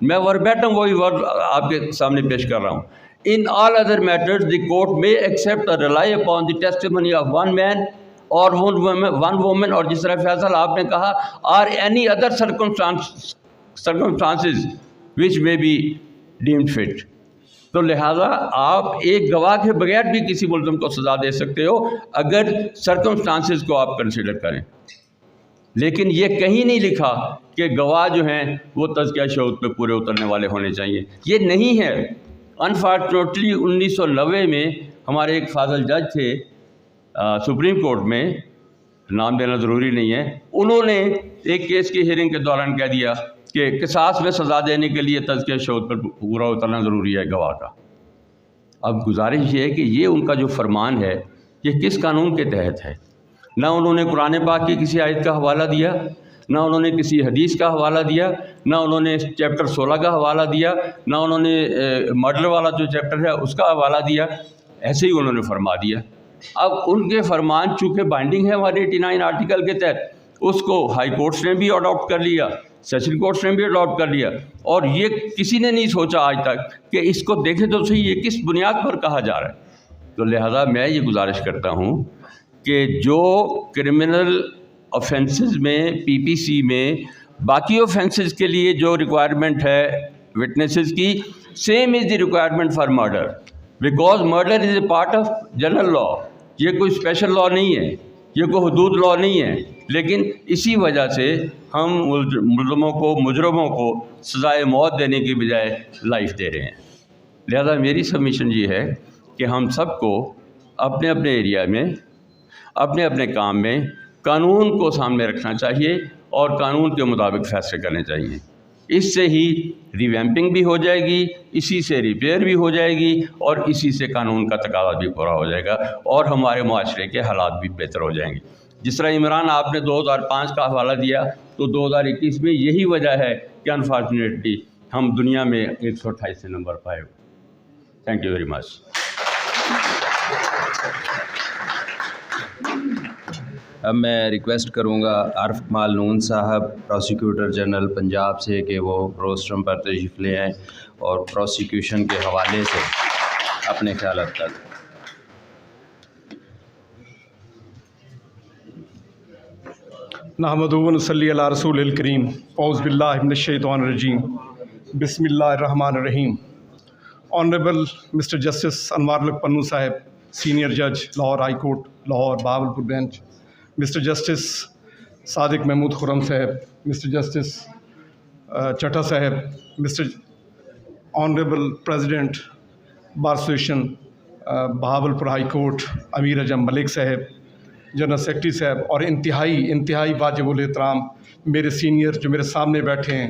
میں وربیٹم وہی ورڈ آپ کے سامنے پیش کر رہا ہوں. In all other matters the court میں ایکسیپٹ اور rely upon the testimony of 1 man اور 1 وومن، اور جس طرح فیصل آپ نے کہا آر اینی ادر سرکمسٹانسز وچ میں بی ڈیمڈ فٹ. تو لہٰذا آپ ایک گواہ کے بغیر بھی کسی ملزم کو سزا دے سکتے ہو اگر سرکمسٹانسز کو آپ کنسیڈر کریں. لیکن یہ کہیں نہیں لکھا کہ گواہ جو ہیں وہ تزکیہ شہود پہ پورے اترنے والے ہونے چاہیے. یہ نہیں ہے. انفارچونیٹلی 1990 میں ہمارے ایک فاضل جج تھے سپریم کورٹ میں، نام دینا ضروری نہیں ہے، انہوں نے ایک کیس کی ہیئرنگ کے دوران کہہ دیا کہ قصاص میں سزا دینے کے لیے تزکیہ شہود پر پورا اترنا ضروری ہے گواہ کا. اب گزارش یہ ہے کہ یہ ان کا جو فرمان ہے یہ کس قانون کے تحت ہے؟ نہ انہوں نے قرآن پاک کی کسی آیت کا حوالہ دیا، نہ انہوں نے کسی حدیث کا حوالہ دیا، نہ انہوں نے چیپٹر 16 کا حوالہ دیا، نہ انہوں نے مرڈر والا جو چیپٹر ہے اس کا حوالہ دیا. ایسے ہی انہوں نے فرما دیا. اب ان کے فرمان چونکہ بائنڈنگ ہے ہمارے 89 آرٹیکل کے تحت، اس کو ہائی کورٹس نے بھی اڈاپٹ کر لیا، سیشن کورٹس نے بھی اڈاپٹ کر لیا، اور یہ کسی نے نہیں سوچا آج تک کہ اس کو دیکھیں تو صحیح یہ کس بنیاد پر کہا جا رہا ہے. تو لہذا میں یہ گزارش کرتا ہوں کہ جو کرمنل آفینسز میں PPC میں باقی آفینسز کے لیے جو ریکوائرمنٹ ہے وٹنسز کی، same as the requirement for murder, because murder is a part of general law. یہ کوئی اسپیشل لا نہیں ہے، یہ کوئی حدود لا نہیں ہے، لیکن اسی وجہ سے ہم مجرموں کو سزائے موت دینے کی بجائے لائف دے رہے ہیں. لہذا میری سبمیشن یہ ہے کہ ہم سب کو اپنے اپنے ایریا میں اپنے اپنے کام میں قانون کو سامنے رکھنا چاہیے اور قانون کے مطابق فیصلے کرنے چاہیے. اس سے ہی ریویمپنگ بھی ہو جائے گی، اسی سے ریپیئر بھی ہو جائے گی، اور اسی سے قانون کا تقاضا بھی پورا ہو جائے گا اور ہمارے معاشرے کے حالات بھی بہتر ہو جائیں گے. جس طرح عمران آپ نے 2005 کا حوالہ دیا تو 2021 میں یہی وجہ ہے کہ انفارچونیٹلی ہم دنیا میں 128 نمبر پائے ہوئے. تھینک یو ویری مچ. اب میں ریکویسٹ کروں گا عارف کمال نون صاحب پروسیکیوٹر جنرل پنجاب سے کہ وہ روسٹرم پر تشریف لے آئیں اور پروسیکیوشن کے حوالے سے اپنے خیالات کا. نحمدہ و نصلی علی رسول الکریم. اعوذ باللہ من الشیطان الرجیم. بسم اللہ الرحمن الرحیم. Honourable mister justice Anwar ul-Haq Pannu صاحب, سینئر جج Lahore high court Lahore Bahawalpur bench, mister justice Sadiq Mahmood Khurram صاحب, مسٹر جسٹس چٹھا صاحب, mister honourable president bar association Bahawalpur high court Amir Azam Malik صاحب, جنرل سیکرٹری صاحب, اور انتہائی واجب الاحترام میرے سینئر جو میرے سامنے بیٹھے ہیں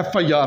FIR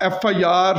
FIR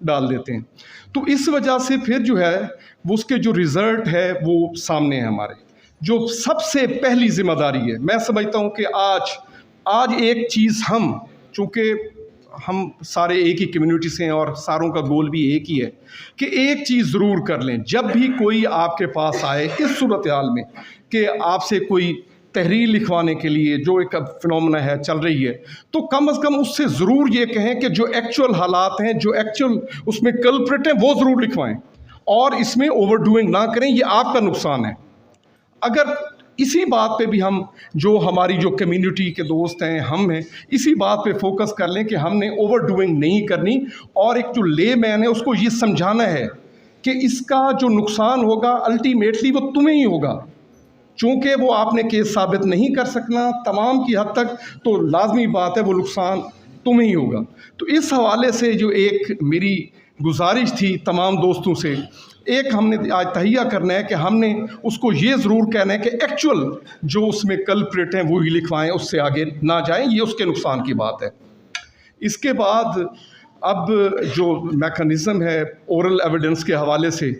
ڈال دیتے ہیں. تو اس وجہ سے پھر جو ہے وہ اس کے جو رزلٹ ہے وہ سامنے ہے ہمارے. جو سب سے پہلی ذمہ داری ہے، میں سمجھتا ہوں کہ آج ایک چیز چونکہ ہم سارے ایک ہی کمیونٹی سے ہیں اور ساروں کا گول بھی ایک ہی ہے کہ ایک چیز ضرور کر لیں. جب بھی کوئی آپ کے پاس آئے اس صورتحال میں کہ آپ سے کوئی تحریر لکھوانے کے لیے جو ایک فنومنا ہے چل رہی ہے، تو کم از کم اس سے ضرور یہ کہیں کہ جو ایکچول حالات ہیں، جو ایکچول اس میں کلپریٹ ہیں، وہ ضرور لکھوائیں اور اس میں اوور ڈوئنگ نہ کریں. یہ آپ کا نقصان ہے. اگر اسی بات پہ بھی ہم جو ہماری جو کمیونٹی کے دوست ہیں ہم ہیں اسی بات پہ فوکس کر لیں کہ ہم نے اوور ڈوئنگ نہیں کرنی، اور ایک جو لے مین ہے اس کو یہ سمجھانا ہے کہ اس کا جو نقصان ہوگا الٹیمیٹلی وہ تمہیں ہی ہوگا، چونکہ وہ آپ نے کیس ثابت نہیں کر سکنا تمام کی حد تک، تو لازمی بات ہے وہ نقصان تمہیں ہی ہوگا. تو اس حوالے سے جو ایک میری گزارش تھی تمام دوستوں سے، ایک ہم نے آج تہیہ کرنا ہے کہ ہم نے اس کو یہ ضرور کہنا ہے کہ ایکچول جو اس میں کلپریٹ ہیں وہی لکھوائیں، اس سے آگے نہ جائیں. یہ اس کے نقصان کی بات ہے. اس کے بعد اب جو میکانزم ہے اورل ایویڈنس کے حوالے سے،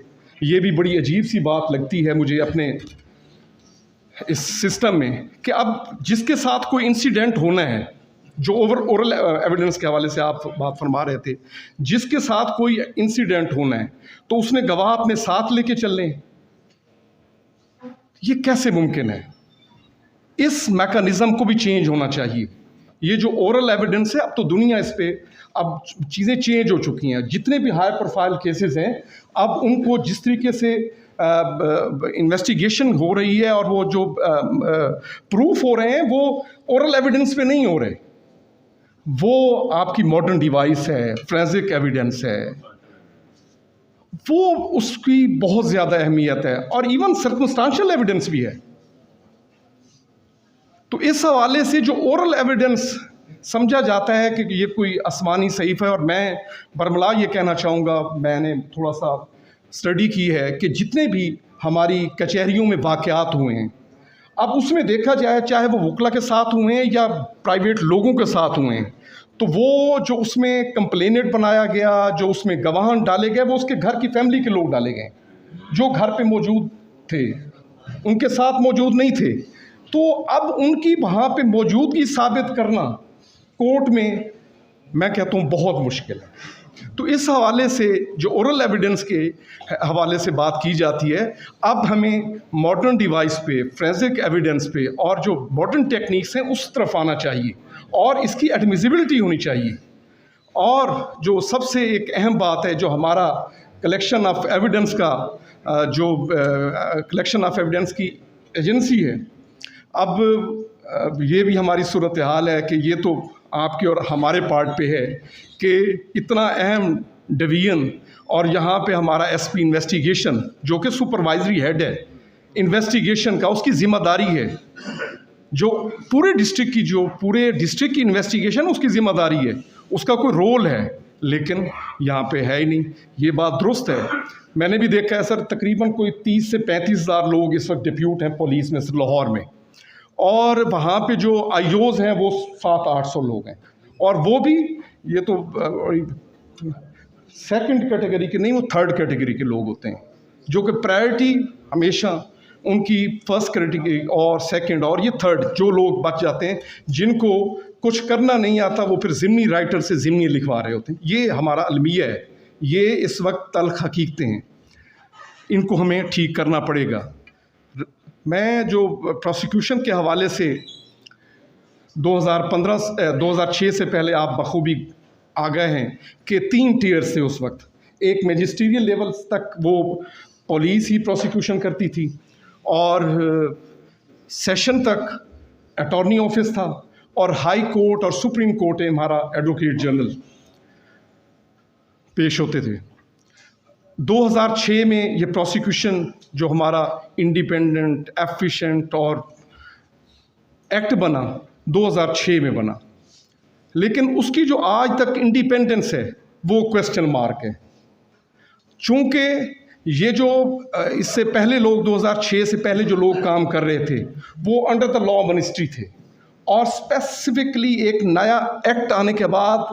یہ بھی بڑی عجیب سی بات لگتی ہے مجھے اپنے اس سسٹم میں کہ اب جس کے ساتھ کوئی انسیڈنٹ ہونا ہے، جو اورل ایویڈنس کے حوالے سے آپ بات فرما رہے تھے، جس کے ساتھ کوئی انسیڈنٹ ہونا ہے تو اس نے گواہ اپنے ساتھ لے کے چلنے. یہ کیسے ممکن ہے؟ اس میکانزم کو بھی چینج ہونا چاہیے. یہ جو اورل ایویڈنس ہے، اب تو دنیا اس پہ اب چیزیں چینج ہو چکی ہیں. جتنے بھی ہائی پروفائل کیسز ہیں اب ان کو جس طریقے سے انویسٹیگیشن ہو رہی ہے اور وہ جو پروف ہو رہے ہیں وہ اورل ایویڈنس پہ نہیں ہو رہے، وہ آپ کی ماڈرن ڈیوائس ہے، فورینزک ایویڈنس ہے، وہ اس کی بہت زیادہ اہمیت ہے، اور ایون سرکمسٹانشل ایویڈنس بھی ہے. تو اس حوالے سے جو اورل ایویڈنس سمجھا جاتا ہے کہ یہ کوئی آسمانی صحیفہ ہے، اور میں برملا یہ کہنا چاہوں گا، میں نے تھوڑا سا اسٹڈی کی ہے کہ جتنے بھی ہماری کچہریوں میں واقعات ہوئے ہیں، اب اس میں دیکھا جائے چاہے وہ وکلا کے ساتھ ہوئے ہیں یا پرائیویٹ لوگوں کے ساتھ ہوئے ہیں، تو وہ جو اس میں کمپلینٹ بنایا گیا، جو اس میں گواہان ڈالے گئے، وہ اس کے گھر کی فیملی کے لوگ ڈالے گئے جو گھر پہ موجود تھے، ان کے ساتھ موجود نہیں تھے. تو اب ان کی وہاں پہ موجودگی ثابت کرنا کورٹ میں کہتا ہوں بہت مشکل ہے. تو اس حوالے سے جو اورل ایویڈنس کے حوالے سے بات کی جاتی ہے، اب ہمیں ماڈرن ڈیوائس پہ، فورینزک ایویڈنس پہ اور جو ماڈرن ٹیکنیکس ہیں اس طرف آنا چاہیے، اور اس کی ایڈمیسیبلٹی ہونی چاہیے. اور جو سب سے ایک اہم بات ہے، جو ہمارا کلیکشن آف ایویڈنس کا جو کلیکشن آف ایویڈنس کی ایجنسی ہے، اب یہ بھی ہماری صورتحال ہے کہ یہ تو آپ کے اور ہمارے پارٹ پہ ہے کہ اتنا اہم ڈویژن، اور یہاں پہ ہمارا ایس پی انویسٹیگیشن جو کہ سپروائزری ہیڈ ہے انویسٹیگیشن کا، اس کی ذمہ داری ہے، جو پورے ڈسٹرکٹ کی انویسٹیگیشن اس کی ذمہ داری ہے، اس کا کوئی رول ہے، لیکن یہاں پہ ہے ہی نہیں. یہ بات درست ہے. میں نے بھی دیکھا ہے سر، تقریباً کوئی 30 سے 35 ہزار لوگ اس وقت ڈپیوٹ ہیں پولیس میں لاہور میں، اور وہاں پہ جو آئی اوز ہیں وہ 700-800 لوگ ہیں، اور وہ بھی یہ تو سیکنڈ کیٹیگری کے نہیں، وہ تھرڈ کیٹیگری کے لوگ ہوتے ہیں، جو کہ پرائرٹی ہمیشہ ان کی فرسٹ کیٹیگری اور سیکنڈ اور یہ تھرڈ جو لوگ بچ جاتے ہیں، جن کو کچھ کرنا نہیں آتا، وہ پھر ضمنی رائٹر سے ضمنی لکھوا رہے ہوتے ہیں. یہ ہمارا المیہ ہے، یہ اس وقت تلخ حقیقتیں ہیں، ان کو ہمیں ٹھیک کرنا پڑے گا. میں جو پروسیکیوشن کے حوالے سے 2006 سے پہلے آپ بخوبی آگاہ ہیں کہ 3 ٹیئرز تھے اس وقت. ایک میجسٹریل لیول تک وہ پولیس ہی پروسیکیوشن کرتی تھی، اور سیشن تک اٹارنی آفس تھا، اور ہائی کورٹ اور سپریم کورٹ میں ہمارا ایڈوکیٹ جنرل پیش ہوتے تھے. 2006 میں یہ پروسیکیوشن جو ہمارا انڈیپینڈنٹ ایفیشینٹ اور ایکٹ بنا 2006 میں بنا، لیکن اس کی جو آج تک انڈیپینڈنس ہے وہ کویسچن مارک ہے. چونکہ یہ جو اس سے پہلے لوگ 2006 سے پہلے جو لوگ کام کر رہے تھے وہ انڈر دا لا منسٹری تھے، اور اسپیسیفکلی ایک نیا ایکٹ آنے کے بعد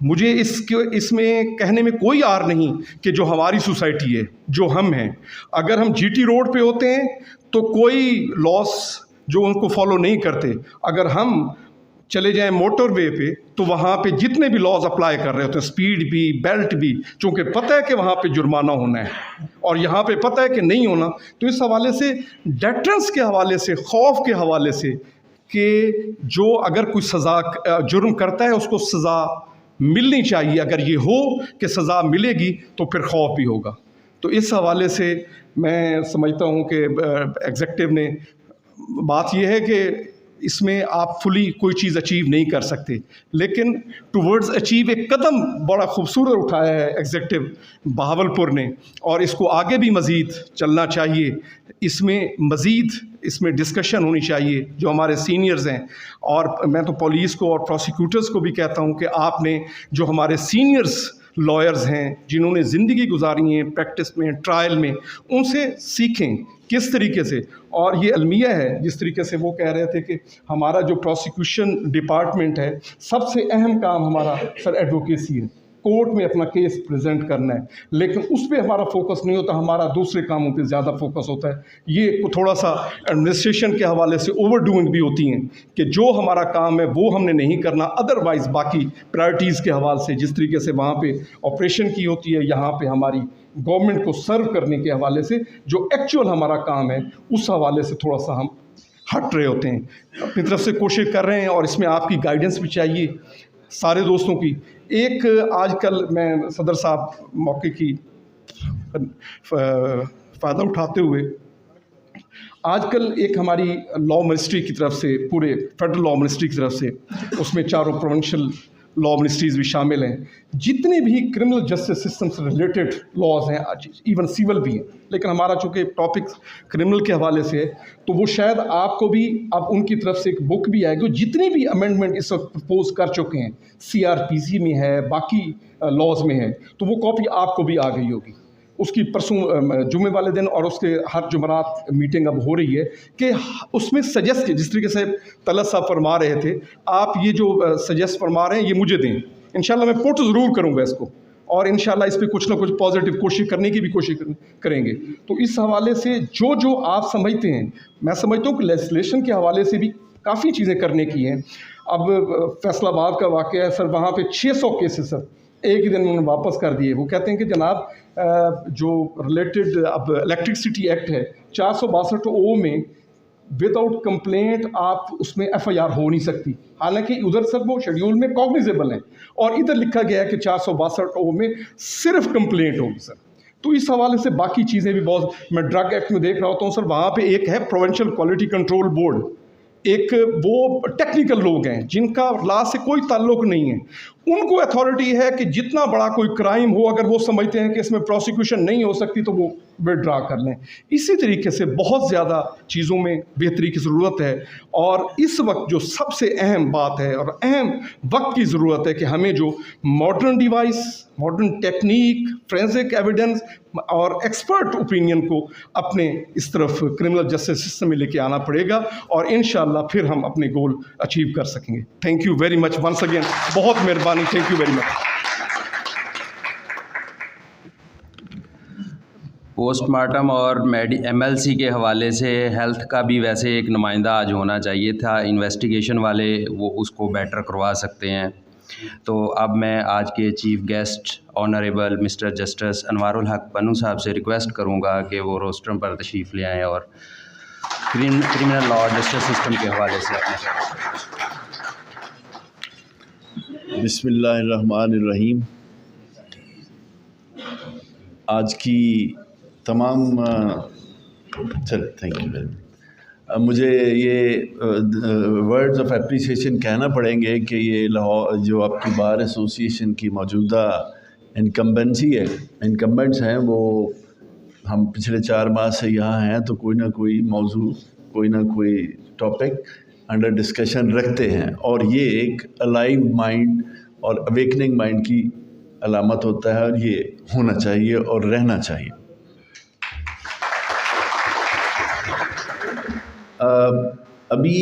مجھے اس میں کہنے میں کوئی آر نہیں کہ جو ہماری سوسائٹی ہے، جو ہم ہیں، اگر ہم جی ٹی روڈ پہ ہوتے ہیں تو کوئی لاس جو ان کو فالو نہیں کرتے، اگر ہم چلے جائیں موٹر وے پہ تو وہاں پہ جتنے بھی لاز اپلائی کر رہے ہوتے ہیں، سپیڈ بھی، بیلٹ بھی، چونکہ پتہ ہے کہ وہاں پہ جرمانہ ہونا ہے اور یہاں پہ پتہ ہے کہ نہیں ہونا، تو اس حوالے سے ڈیٹرنس کے حوالے سے، خوف کے حوالے سے کہ جو اگر کوئی سزا جرم کرتا ہے اس کو سزا ملنی چاہیے، اگر یہ ہو کہ سزا ملے گی تو پھر خوف بھی ہوگا. تو اس حوالے سے میں سمجھتا ہوں کہ ایگزیکٹو نے بات یہ ہے کہ اس میں آپ فلی کوئی چیز اچیو نہیں کر سکتے، لیکن ٹورڈز اچیو ایک قدم بڑا خوبصورت اٹھایا ہے ایگزیکٹو بہاولپور نے، اور اس کو آگے بھی مزید چلنا چاہیے. اس میں ڈسکشن ہونی چاہیے جو ہمارے سینئرز ہیں، اور میں تو پولیس کو اور پروسیکیوٹرز کو بھی کہتا ہوں کہ آپ نے جو ہمارے سینئرز لائرز ہیں جنہوں نے زندگی گزاری ہیں پریکٹس میں، ٹرائل میں، ان سے سیکھیں کس طریقے سے. اور یہ المیہ ہے جس طریقے سے وہ کہہ رہے تھے کہ ہمارا جو پروسیکیوشن ڈپارٹمنٹ ہے، سب سے اہم کام ہمارا سر ایڈوکیسی ہے، کورٹ میں اپنا کیس پریزنٹ کرنا ہے، لیکن اس پہ ہمارا فوکس نہیں ہوتا، ہمارا دوسرے کاموں پہ زیادہ فوکس ہوتا ہے. یہ تھوڑا سا ایڈمنسٹریشن کے حوالے سے اوور ڈوئنگ بھی ہوتی ہیں کہ جو ہمارا کام ہے وہ ہم نے نہیں کرنا، ادروائز باقی پرائرٹیز کے حوالے سے جس طریقے سے وہاں پہ آپریشن کی ہوتی ہے، یہاں پہ ہماری گورنمنٹ کو سرو کرنے کے حوالے سے جو ایکچوئل ہمارا کام ہے اس حوالے سے تھوڑا سا ہم ہٹ رہے ہوتے ہیں. اپنی طرف سے کوشش کر رہے ہیں اور اس میں آپ کی گائیڈنس بھی چاہیے سارے دوستوں کی. ایک آج کل میں صدر صاحب موقع کی فائدہ اٹھاتے ہوئے، آج کل ایک ہماری لا منسٹری کی طرف سے، پورے فیڈرل لا منسٹری کی طرف سے، اس میں چاروں پروونشل لا منسٹریز بھی شامل ہیں، جتنے بھی کرمنل جسٹس سسٹم سے ریلیٹڈ لاز ہیں، ایون سیول بھی ہیں، لیکن ہمارا چونکہ ٹاپک کرمنل کے حوالے سے ہے تو وہ شاید آپ کو بھی اب ان کی طرف سے ایک بک بھی آئے گی. جتنے بھی امینڈمنٹ اس وقت پرپوز کر چکے ہیں، سی آر پی سی میں ہے، باقی لاز میں ہے، تو وہ کاپی آپ کو بھی آ گئی ہوگی. اس کی پرسوں جمعے والے دن اور اس کے ہر جمعرات میٹنگ اب ہو رہی ہے کہ اس میں سجیسٹ، جس طریقے سے طلعت صاحب فرما رہے تھے، آپ یہ جو سجیسٹ فرما رہے ہیں یہ مجھے دیں. انشاءاللہ میں پوٹ ضرور کروں گا اس کو، اور انشاءاللہ اس پہ کچھ نہ کچھ پازیٹیو کوشش کرنے کی بھی کوشش کریں گے. تو اس حوالے سے جو آپ سمجھتے ہیں، میں سمجھتا ہوں کہ لیجسلیشن کے حوالے سے بھی کافی چیزیں کرنے کی ہیں. اب فیصل آباد کا واقعہ ہے سر، وہاں پہ 600 کیسز سر ایک ہی دن انہوں نے واپس کر دیے. وہ کہتے ہیں کہ جناب جو ریلیٹڈ اب الیکٹرکسٹی ایکٹ ہے 462 میں ود آؤٹ کمپلینٹ آپ اس میں ایف آئی آر ہو نہیں سکتی، حالانکہ ادھر سر وہ شیڈیول میں کوگنیزیبل ہیں، اور ادھر لکھا گیا ہے کہ 462 میں صرف کمپلینٹ ہوگی سر. تو اس حوالے سے باقی چیزیں بھی بہت، میں ڈرگ ایکٹ میں دیکھ رہا ہوتا ہوں سر، وہاں پہ ایک ہے پروونشل کوالٹی کنٹرول بورڈ، ایک وہ ٹیکنیکل لوگ ہیں جن کا لا سے کوئی تعلق نہیں ہے، ان کو اتھارٹی ہے کہ جتنا بڑا کوئی کرائم ہو، اگر وہ سمجھتے ہیں کہ اس میں پروسیکیوشن نہیں ہو سکتی تو وہ وڈرا کر لیں. اسی طریقے سے بہت زیادہ چیزوں میں بہتری کی ضرورت ہے، اور اس وقت جو سب سے اہم بات ہے اور اہم وقت کی ضرورت ہے کہ ہمیں جو modern device, modern technique, forensic evidence اور ایکسپرٹ اوپینین کو اپنے اس طرف کرمنل جسٹس سسٹم میں لے کے آنا پڑے گا، اور انشاءاللہ پھر ہم اپنے گول اچیو کر سکیں گے. Thank you very much once again, بہت مہربانی، thank you very much. Post mortem اور ایم ایل سی کے حوالے سے ہیلتھ کا بھی ویسے ایک نمائندہ آج ہونا چاہیے تھا، انویسٹیگیشن والے وہ اس کو بیٹر کروا سکتے ہیں. تو اب میں آج کے chief guest honourable mister justice Anwar ul-Haq Pannu صاحب سے ریکویسٹ کروں گا کہ وہ روسٹرم پر تشریف لے آئیں اور کرمنل لا جسٹس سسٹم کے حوالے سے اپنے. بسم اللہ الرحمن الرحیم. آج کی تمام تھینک یو ویری مچ. مجھے یہ ورڈز آف اپریسیشن کہنا پڑیں گے کہ یہ لاہور جو آپ کی بار ایسوسیشن کی موجودہ انکمبنٹس ہیں، وہ ہم پچھلے 4 ماہ سے یہاں ہیں، تو کوئی نہ کوئی موضوع، کوئی نہ کوئی ٹاپک انڈر ڈسکشن رکھتے ہیں، اور یہ ایک الائیو مائنڈ اور اویکننگ مائنڈ کی علامت ہوتا ہے، اور یہ ہونا چاہیے اور رہنا چاہیے. ابھی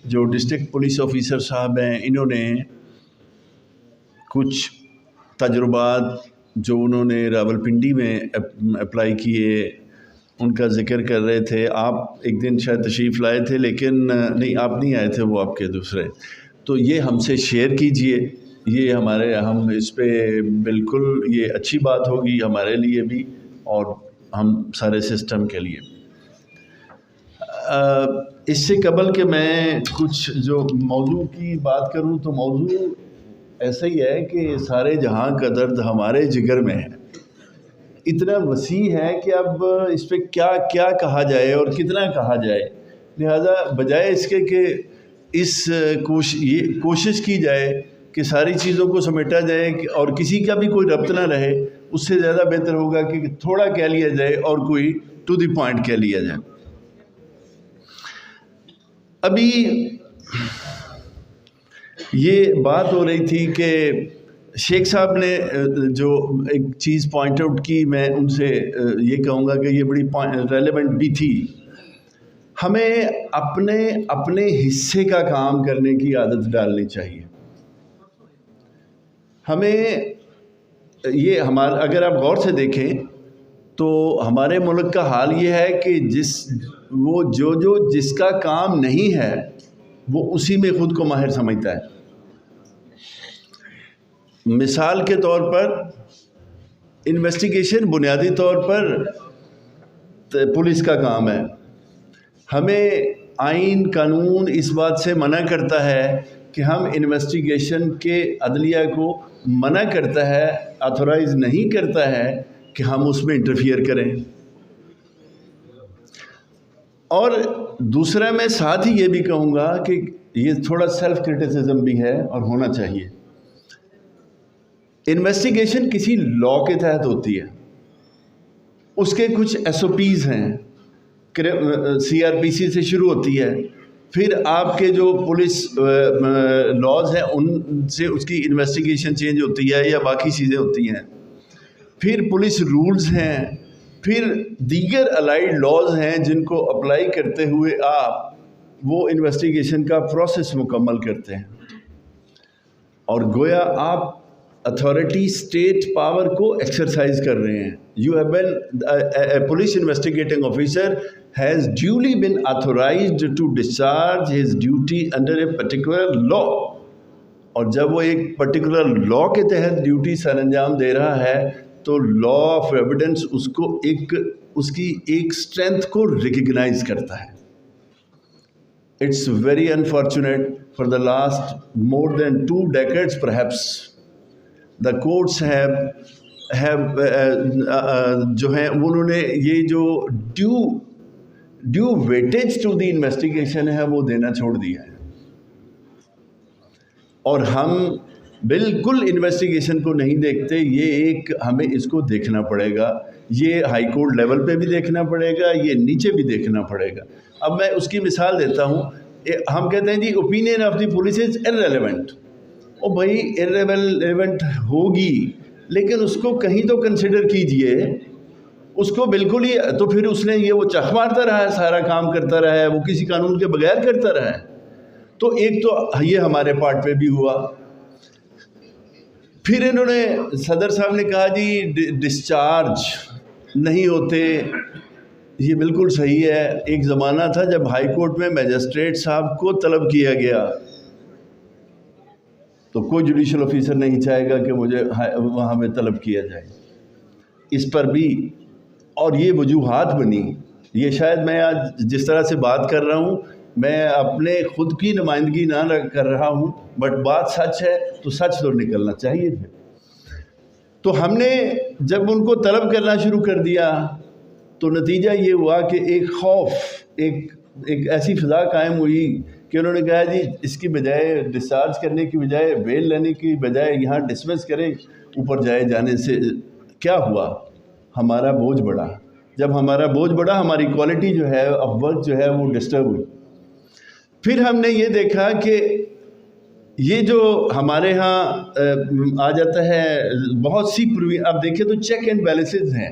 جو ڈسٹرکٹ پولیس آفیسر صاحب ہیں انہوں نے کچھ تجربات جو انہوں نے راولپنڈی میں اپلائی کیے ان کا ذکر کر رہے تھے. آپ ایک دن شاید تشریف لائے تھے لیکن نہیں آپ نہیں آئے تھے, وہ آپ کے دوسرے. تو یہ ہم سے شیئر کیجئے, یہ ہم اس پہ بالکل یہ اچھی بات ہوگی ہمارے لیے بھی اور ہم سارے سسٹم کے لیے. اس سے قبل کہ میں کچھ جو موضوع کی بات کروں تو موضوع ایسا ہی ہے کہ سارے جہاں کا درد ہمارے جگر میں ہے. اتنا وسیع ہے کہ اب اس پہ کیا کیا کہا جائے اور کتنا کہا جائے. لہذا بجائے اس کے کہ یہ کوشش کی جائے کہ ساری چیزوں کو سمیٹا جائے اور کسی کا بھی کوئی ربط نہ رہے, اس سے زیادہ بہتر ہوگا کہ تھوڑا کہہ لیا جائے اور کوئی ٹو دی پوائنٹ کہہ لیا جائے. ابھی یہ بات ہو رہی تھی کہ شیخ صاحب نے جو ایک چیز پوائنٹ آؤٹ کی, میں ان سے یہ کہوں گا کہ یہ بڑی ریلیونٹ بھی تھی. ہمیں اپنے حصے کا کام کرنے کی عادت ڈالنی چاہیے. ہمیں یہ اگر آپ غور سے دیکھیں تو ہمارے ملک کا حال یہ ہے کہ جس کا کام نہیں ہے وہ اسی میں خود کو ماہر سمجھتا ہے. مثال کے طور پر انویسٹیگیشن بنیادی طور پر پولیس کا کام ہے. ہمیں آئین قانون اس بات سے منع کرتا ہے کہ ہم انویسٹیگیشن کے عدلیہ کو منع کرتا ہے, آتھورائز نہیں کرتا ہے کہ ہم اس میں انٹرفیئر کریں. اور دوسرا میں ساتھ ہی یہ بھی کہوں گا کہ یہ تھوڑا سیلف کرٹیسزم بھی ہے اور ہونا چاہیے. انویسٹیگیشن کسی لا کے تحت ہوتی ہے, اس کے کچھ SOPs ہیں, CRPC سے شروع ہوتی ہے, پھر آپ کے جو پولیس لاز ہیں ان سے اس کی انویسٹیگیشن چینج ہوتی ہے یا باقی چیزیں ہوتی ہیں, پھر پولیس رولز ہیں, پھر دیگر الائیڈ لاز ہیں جن کو اپلائی کرتے ہوئے آپ وہ انویسٹیگیشن کا پروسیس مکمل کرتے ہیں. اور گویا آپ اتھارٹی اسٹیٹ پاور کو ایکسرسائز کر رہے ہیں. You have been police investigating officer has duly been authorized to discharge his duty under a particular law. اور جب وہ ایک پرٹیکولر لا کے تحت ڈیوٹی سر انجام دے رہا ہے تو لا آف ایویڈنس اس کی ایک اسٹرینتھ کو ریکگنائز کرتا ہے. It's very unfortunate for the last more than 2 decades perhaps the courts have جو ہیں انہوں نے یہ جو due weightage to the investigation ہے وہ دینا چھوڑ دیا ہے. اور ہم بالکل انویسٹیگیشن کو نہیں دیکھتے. یہ ہمیں اس کو دیکھنا پڑے گا, یہ ہائی کورٹ لیول پہ بھی دیکھنا پڑے گا, یہ نیچے بھی دیکھنا پڑے گا. اب میں اس کی مثال دیتا ہوں. ہم کہتے ہیں جی opinion of the police is irrelevant. او بھائی ارریلیونٹ ہوگی لیکن اس کو کہیں تو کنسیڈر کیجئے. اس کو بالکل ہی تو پھر اس نے وہ چخ مارتا رہا ہے, سارا کام کرتا رہا ہے, وہ کسی قانون کے بغیر کرتا رہا ہے. تو ایک تو یہ ہمارے پارٹ پہ بھی ہوا. پھر انہوں نے صدر صاحب نے کہا جی ڈسچارج نہیں ہوتے. یہ بالکل صحیح ہے. ایک زمانہ تھا جب ہائی کورٹ میں میجسٹریٹ صاحب کو طلب کیا گیا تو کوئی جوڈیشل آفیسر نہیں چاہے گا کہ مجھے وہاں میں طلب کیا جائے. اس پر بھی اور یہ وجوہات بنی. یہ شاید میں آج جس طرح سے بات کر رہا ہوں میں اپنے خود کی نمائندگی نہ کر رہا ہوں, بٹ بات سچ ہے تو سچ تو نکلنا چاہیے. پھر تو ہم نے جب ان کو طلب کرنا شروع کر دیا تو نتیجہ یہ ہوا کہ ایک خوف, ایک ایسی فضا قائم ہوئی کہ انہوں نے کہا جی اس کی بجائے ڈسچارج کرنے کی بجائے بیل لینے کی بجائے یہاں ڈسمس کریں. اوپر جانے سے کیا ہوا, ہمارا بوجھ بڑھا. جب ہمارا بوجھ بڑھا ہماری کوالٹی جو ہے آف ورک جو ہے وہ ڈسٹرب ہوئی. پھر ہم نے یہ دیکھا کہ یہ جو ہمارے ہاں آ جاتا ہے بہت سی اب دیکھیں تو چیک اینڈ بیلنسز ہیں.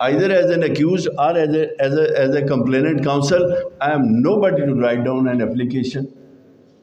either as an accused or as a complainant counsel, I am nobody to write down an application।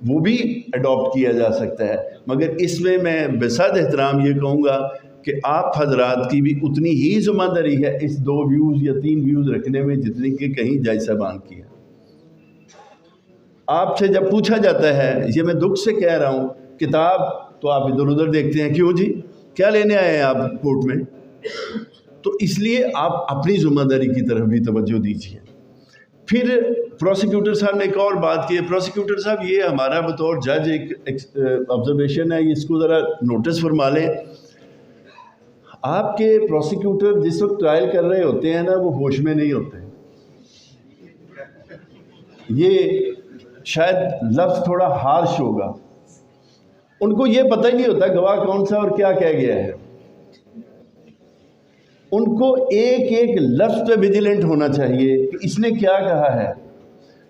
وہ بھی اڈاپٹ کیا جا سکتا ہے، مگر اس میں بسعت احترام یہ کہوں گا کہ آپ حضرات کی بھی اتنی ہی ذمہ داری ہے اس 2 ویوز یا 3 ویوز رکھنے میں جتنی کہ کہیں جج صاحبان کی ہے۔ آپ سے جب پوچھا جاتا ہے، یہ میں دکھ سے کہہ رہا ہوں، کتاب تو آپ ادھر ادھر دیکھتے ہیں، کیوں جی کیا لینے آئے ہیں آپ کورٹ میں؟ تو اس لیے آپ اپنی ذمہ داری کی طرف بھی توجہ دیجیے۔ پھر پروسیکیوٹر صاحب نے ایک اور بات کی ہے۔ پروسیکیوٹر صاحب یہ ہمارا بطور جج ایک آبزرویشن ہے، اس کو ذرا نوٹس فرما لیں۔ آپ کے پروسیکیوٹر جس وقت ٹرائل کر رہے ہوتے ہیں نا، وہ ہوش میں نہیں ہوتے۔ یہ شاید لفظ تھوڑا ہارش ہوگا، ان کو یہ پتہ ہی نہیں ہوتا گواہ کون سا اور کیا کہہ گیا ہے۔ ان کو ایک ایک لفظ پہ ویجیلنٹ ہونا چاہیے کہ اس نے کیا کہا ہے،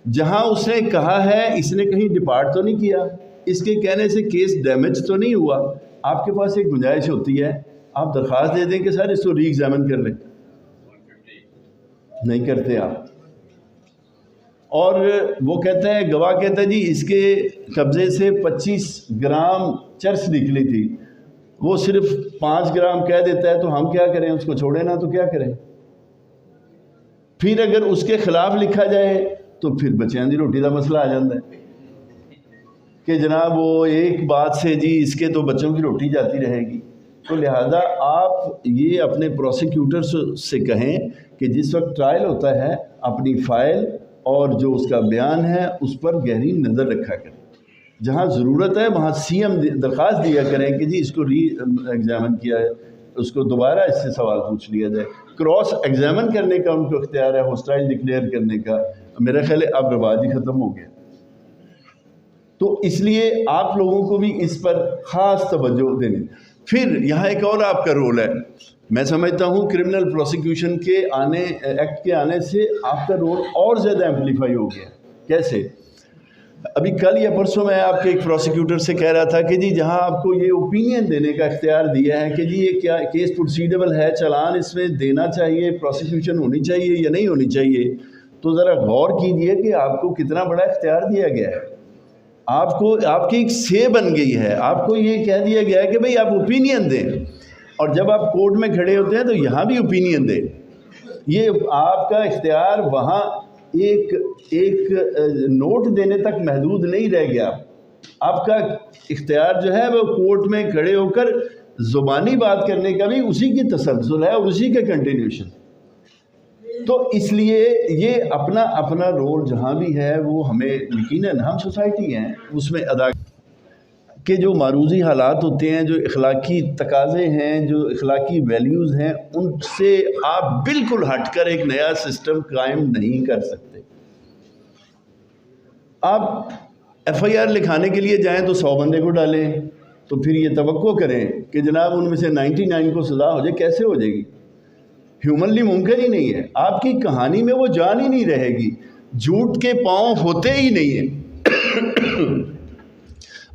جہاں اس نے کہا ہے اس نے کہیں ڈپارٹ تو نہیں کیا، اس کے کہنے سے کیس ڈیمیج تو نہیں ہوا۔ آپ کے پاس ایک گنجائش ہوتی ہے، آپ درخواست دے دیں کہ سر اس کو ری ایگزامن کر لیں، نہیں کرتے آپ۔ اور وہ کہتا ہے، گواہ کہتا ہے جی اس کے قبضے سے 25 گرام چرس نکلی تھی، وہ صرف 5 گرام کہہ دیتا ہے، تو ہم کیا کریں؟ اس کو چھوڑیں نا تو کیا کریں؟ پھر اگر اس کے خلاف لکھا جائے تو پھر بچیاں دی روٹی کا مسئلہ آ جاتا ہے کہ جناب وہ ایک بات سے جی اس کے تو بچوں کی روٹی جاتی رہے گی۔ تو لہذا آپ یہ اپنے پروسیکیوٹر سے کہیں کہ جس وقت ٹرائل ہوتا ہے اپنی فائل اور جو اس کا بیان ہے اس پر گہری نظر رکھا کریں، جہاں ضرورت ہے وہاں سی ایم درخواست دیا کریں کہ جی اس کو ری ایگزامن کیا ہے، اس کو دوبارہ اس سے سوال پوچھ لیا جائے۔ کراس ایگزامن کرنے کا ان کو اختیار ہے، ہوسٹائل ڈکلیئر کرنے کا، میرا خیال ہے اب رواج ہی ختم ہو گیا۔ تو اس لیے آپ لوگوں کو بھی اس پر خاص توجہ دینی۔ پھر یہاں ایک اور آپ کا رول ہے، میں سمجھتا ہوں کرمنل پروسیکیوشن کے ایکٹ کے آنے سے آپ کا رول اور زیادہ ایمپلیفائی ہو گیا۔ کیسے؟ ابھی کل یا پرسوں میں آپ کے ایک پروسیکیوٹر سے کہہ رہا تھا کہ جی جہاں آپ کو یہ اوپینین دینے کا اختیار دیا ہے کہ جی یہ کیا کیس پروسیڈیبل ہے، چلان اس میں دینا چاہیے، پروسیکیوشن ہونی چاہیے یا نہیں ہونی چاہیے، تو ذرا غور کیجئے کہ آپ کو کتنا بڑا اختیار دیا گیا ہے۔ آپ کی ایک سے بن گئی ہے، آپ کو یہ کہہ دیا گیا ہے کہ بھئی آپ اوپینین دیں، اور جب آپ کورٹ میں کھڑے ہوتے ہیں تو یہاں بھی اوپینین دیں۔ یہ آپ کا اختیار وہاں ایک نوٹ دینے تک محدود نہیں رہ گیا، آپ کا اختیار جو ہے وہ کورٹ میں کھڑے ہو کر زبانی بات کرنے کا بھی اسی کی تسلسل ہے اور اسی کا کنٹینیوشن۔ تو اس لیے یہ اپنا رول جہاں بھی ہے وہ ہمیں یقیناً ہم سوسائٹی ہیں اس میں ادا کہ جو معروضی حالات ہوتے ہیں، جو اخلاقی تقاضے ہیں، جو اخلاقی ویلیوز ہیں، ان سے آپ بالکل ہٹ کر ایک نیا سسٹم قائم نہیں کر سکتے۔ آپ ایف آئی آر لکھانے کے لیے جائیں تو 100 بندے کو ڈالیں، تو پھر یہ توقع کریں کہ جناب ان میں سے 99 کو سزا ہو جائے، کیسے ہو جائے گی؟ ہیومنلی ممکن ہی نہیں ہے۔ آپ کی کہانی میں وہ جان ہی نہیں رہے گی، جھوٹ کے پاؤں ہوتے ہی نہیں ہیں۔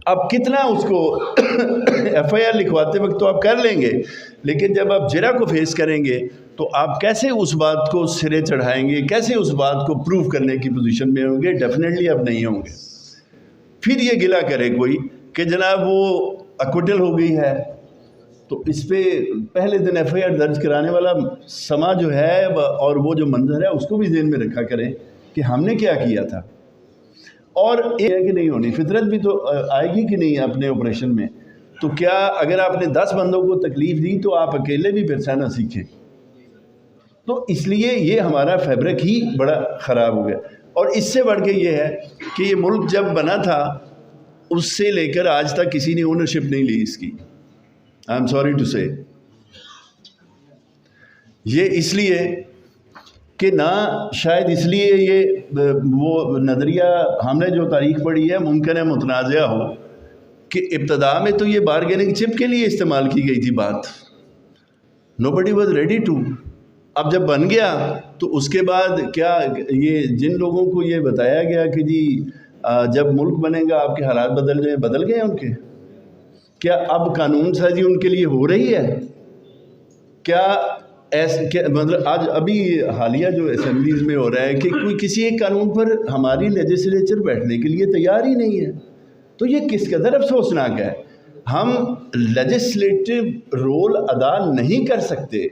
آپ کتنا اس کو ایف آئی آر لکھواتے وقت تو آپ کر لیں گے، لیکن جب آپ جرا کو فیس کریں گے تو آپ کیسے اس بات کو سرے چڑھائیں گے، کیسے اس بات کو پروف کرنے کی پوزیشن میں ہوں گے؟ ڈیفینیٹلی آپ نہیں ہوں گے۔ پھر یہ گلہ کرے کوئی کہ جناب وہ اکوٹل ہو گئی ہے، تو اس پہ پہلے دن ایف آئی آر درج کرانے والا سما جو ہے اور وہ جو منظر ہے اس کو بھی ذہن میں رکھا کریں کہ ہم نے کیا کیا تھا۔ اور یہ ہے کہ نہیں ہونی، فطرت بھی تو آئے گی کہ نہیں اپنے آپریشن میں، تو کیا اگر آپ نے 10 بندوں کو تکلیف دی تو آپ اکیلے بھی پھر سہنا سیکھیں؟ تو اس لیے یہ ہمارا فیبرک ہی بڑا خراب ہو گیا۔ اور اس سے بڑھ کے یہ ہے کہ یہ ملک جب بنا تھا اس سے لے کر آج تک کسی نے اونرشپ نہیں لی اس کی، آئی ایم سوری ٹو سے۔ یہ اس لیے کہ نہ شاید اس لیے یہ وہ نظریہ ہم نے جو تاریخ پڑھی ہے ممکن ہے متنازعہ ہو کہ ابتدا میں تو یہ بارگیننگ چپ کے لیے استعمال کی گئی تھی بات، نو بڈی واز ریڈی ٹو۔ اب جب بن گیا تو اس کے بعد کیا یہ جن لوگوں کو یہ بتایا گیا کہ جی جب ملک بنے گا آپ کے حالات بدل گئے ان کے، کیا اب قانون سازی ان کے لیے ہو رہی ہے؟ کیا مطلب آج ابھی حالیہ جو اسمبلیز میں ہو رہا ہے کہ کوئی کسی ایک قانون پر ہماری لیجسلیچر بیٹھنے کے لیے تیار ہی نہیں ہے۔ تو یہ کس قدر افسوسناک ہے. ہم لیجسلیٹو رول ادا نہیں کر سکتے,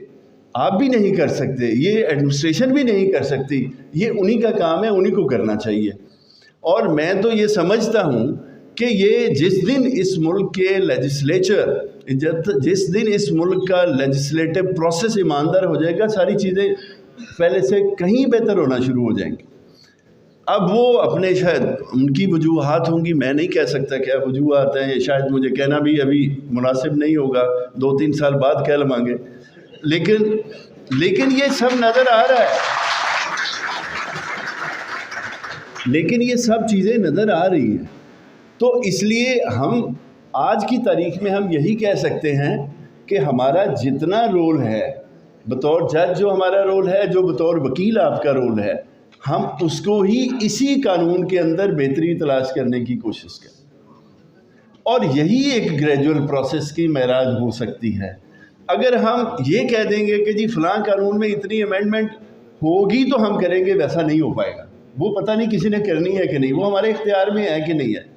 آپ بھی نہیں کر سکتے, یہ ایڈمنسٹریشن بھی نہیں کر سکتی, یہ انہی کا کام ہے, انہی کو کرنا چاہیے. اور میں تو یہ سمجھتا ہوں کہ یہ جس دن اس ملک کے لیجسلیچر, جس دن اس ملک کا لیجسلیٹو پروسیس ایماندار ہو جائے گا, ساری چیزیں پہلے سے کہیں بہتر ہونا شروع ہو جائیں گی. اب وہ اپنے شاید ان کی وجوہات ہوں گی, میں نہیں کہہ سکتا کیا وجوہات ہیں, شاید مجھے کہنا بھی ابھی مناسب نہیں ہوگا, 2-3 سال بعد کہہ لیں گے, لیکن یہ سب نظر آ رہا ہے, لیکن یہ سب چیزیں نظر آ رہی ہیں. تو اس لیے ہم آج کی تاریخ میں ہم یہی کہہ سکتے ہیں کہ ہمارا جتنا رول ہے بطور جج, جو ہمارا رول ہے, جو بطور وکیل آپ کا رول ہے, ہم اس کو ہی اسی قانون کے اندر بہتری تلاش کرنے کی کوشش کریں. اور یہی ایک گریجول پروسیس کی معراج ہو سکتی ہے. اگر ہم یہ کہہ دیں گے کہ جی فلاں قانون میں اتنی امینڈمنٹ ہوگی تو ہم کریں گے, ویسا نہیں ہو پائے گا. وہ پتہ نہیں کسی نے کرنی ہے کہ نہیں, وہ ہمارے اختیار میں ہے کہ نہیں ہے.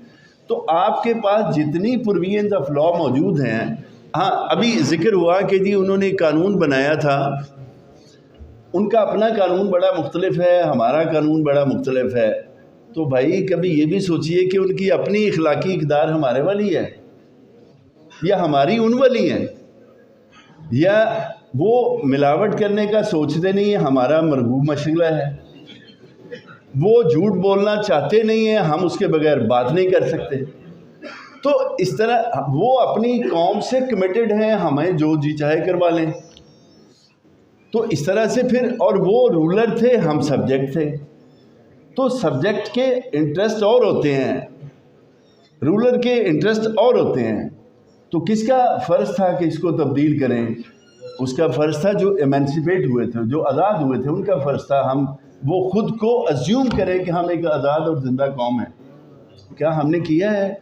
تو آپ کے پاس جتنی پروویژنز آف لا موجود ہیں, ہاں ابھی ذکر ہوا کہ جی انہوں نے قانون بنایا تھا, ان کا اپنا قانون بڑا مختلف ہے, ہمارا قانون بڑا مختلف ہے. تو بھائی کبھی یہ بھی سوچئے کہ ان کی اپنی اخلاقی اقدار ہمارے والی ہے یا ہماری ان والی ہے, یا وہ ملاوٹ کرنے کا سوچتے نہیں ہیں, ہمارا مرغوب مشغلہ ہے. وہ جھوٹ بولنا چاہتے نہیں ہیں, ہم اس کے بغیر بات نہیں کر سکتے. تو اس طرح وہ اپنی قوم سے کمیٹڈ ہیں, ہمیں جو جی چاہے کروا لیں. تو اس طرح سے پھر, اور وہ رولر تھے, ہم سبجیکٹ تھے. تو سبجیکٹ کے انٹرسٹ اور ہوتے ہیں, رولر کے انٹرسٹ اور ہوتے ہیں. تو کس کا فرض تھا کہ اس کو تبدیل کریں؟ اس کا فرض تھا جو ایمانسپیٹ ہوئے تھے, جو آزاد ہوئے تھے, ان کا فرض تھا ہم وہ خود کو ازیوم کریں کہ ہم ایک آزاد اور زندہ قوم ہیں. کیا ہم نے کیا ہے؟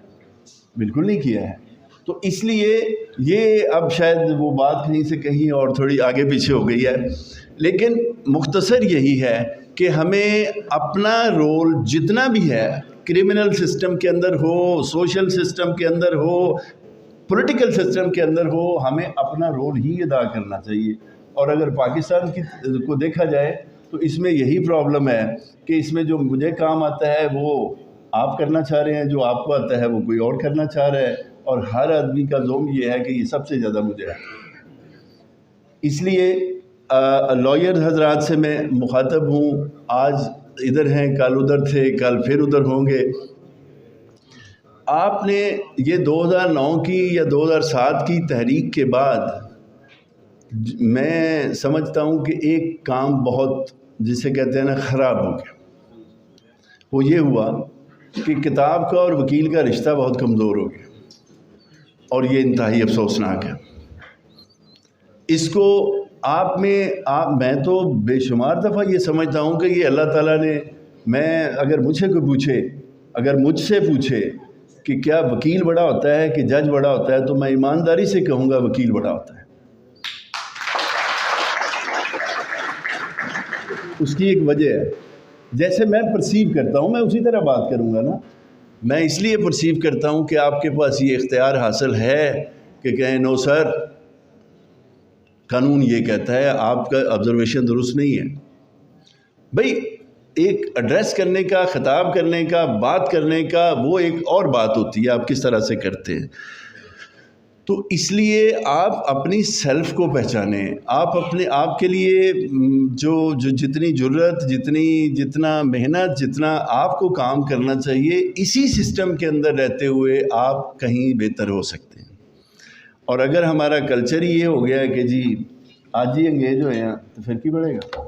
بالکل نہیں کیا ہے. تو اس لیے یہ اب شاید وہ بات کہیں سے کہیں اور تھوڑی آگے پیچھے ہو گئی ہے, لیکن مختصر یہی ہے کہ ہمیں اپنا رول جتنا بھی ہے, کرمنل سسٹم کے اندر ہو, سوشل سسٹم کے اندر ہو, پولیٹیکل سسٹم کے اندر ہو, ہمیں اپنا رول ہی ادا کرنا چاہیے. اور اگر پاکستان کو دیکھا جائے تو اس میں یہی پرابلم ہے کہ اس میں جو مجھے کام آتا ہے وہ آپ کرنا چاہ رہے ہیں, جو آپ کو آتا ہے وہ کوئی اور کرنا چاہ رہا ہے, اور ہر آدمی کا زوم یہ ہے کہ یہ سب سے زیادہ مجھے ہے. اس لیے لائر حضرات سے میں مخاطب ہوں, آج ادھر ہیں, کل ادھر تھے, کل پھر ادھر ہوں گے. آپ نے یہ 2009 کی یا 2007 کی تحریک کے بعد میں سمجھتا ہوں کہ ایک کام بہت, جسے کہتے ہیں نا, خراب ہو گیا. وہ یہ ہوا کہ کتاب کا اور وکیل کا رشتہ بہت کمزور ہو گیا, اور یہ انتہائی افسوسناک ہے. اس کو میں تو بے شمار دفعہ یہ سمجھتا ہوں کہ یہ اللہ تعالیٰ نے, میں اگر مجھ سے کوئی پوچھے, اگر مجھ سے پوچھے کہ کیا وکیل بڑا ہوتا ہے کہ جج بڑا ہوتا ہے, تو میں ایمانداری سے کہوں گا وکیل بڑا ہوتا ہے. اس کی ایک وجہ ہے, جیسے میں پرسیو کرتا ہوں میں اسی طرح بات کروں گا نا. میں اس لیے پرسیو کرتا ہوں کہ آپ کے پاس یہ اختیار حاصل ہے کہ کہیں نو سر, قانون یہ کہتا ہے, آپ کا آبزرویشن درست نہیں ہے. بھئی ایک ایڈریس کرنے کا, خطاب کرنے کا, بات کرنے کا, وہ ایک اور بات ہوتی ہے, آپ کس طرح سے کرتے ہیں. تو اس لیے آپ اپنی سیلف کو پہچانیں. آپ کے لیے جو جتنی جرت, جتنا محنت, جتنا آپ کو کام کرنا چاہیے, اسی سسٹم کے اندر رہتے ہوئے آپ کہیں بہتر ہو سکتے ہیں. اور اگر ہمارا کلچر ہی یہ ہو گیا ہے کہ جی آج ہی انگیج ہوئے ہیں تو پھر کی بڑھے گا.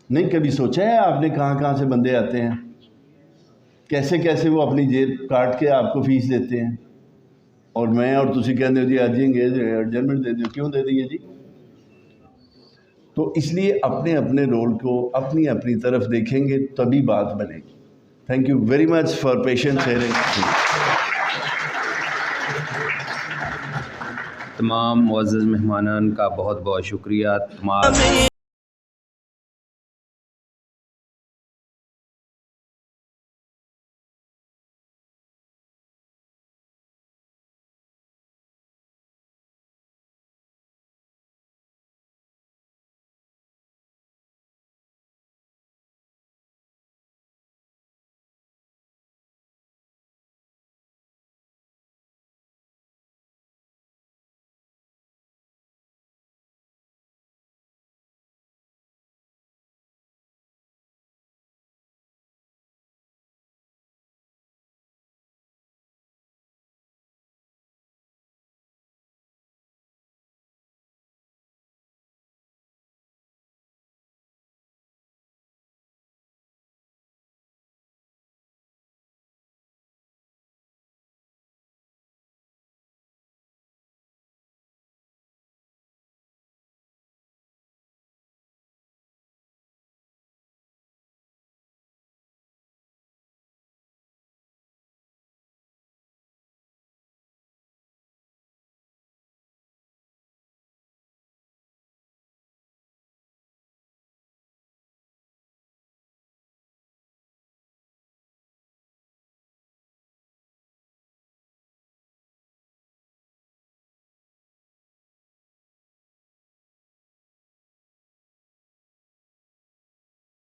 نہیں کبھی سوچا ہے آپ نے کہاں سے بندے آتے ہیں, کیسے وہ اپنی جیب کاٹ کے آپ کو فیس دیتے ہیں, اور میں اور تسی کہتے ہو جی آج ہی انگیج ہوئے, ایڈجسٹمنٹ دے دیو, کیوں دے دیے جی؟ تو اس لیے اپنے رول کو اپنی طرف دیکھیں گے تبھی بات بنے گی. Thank you very much for patience hearing. تمام معزز مہمانان کا بہت بہت شکریہ.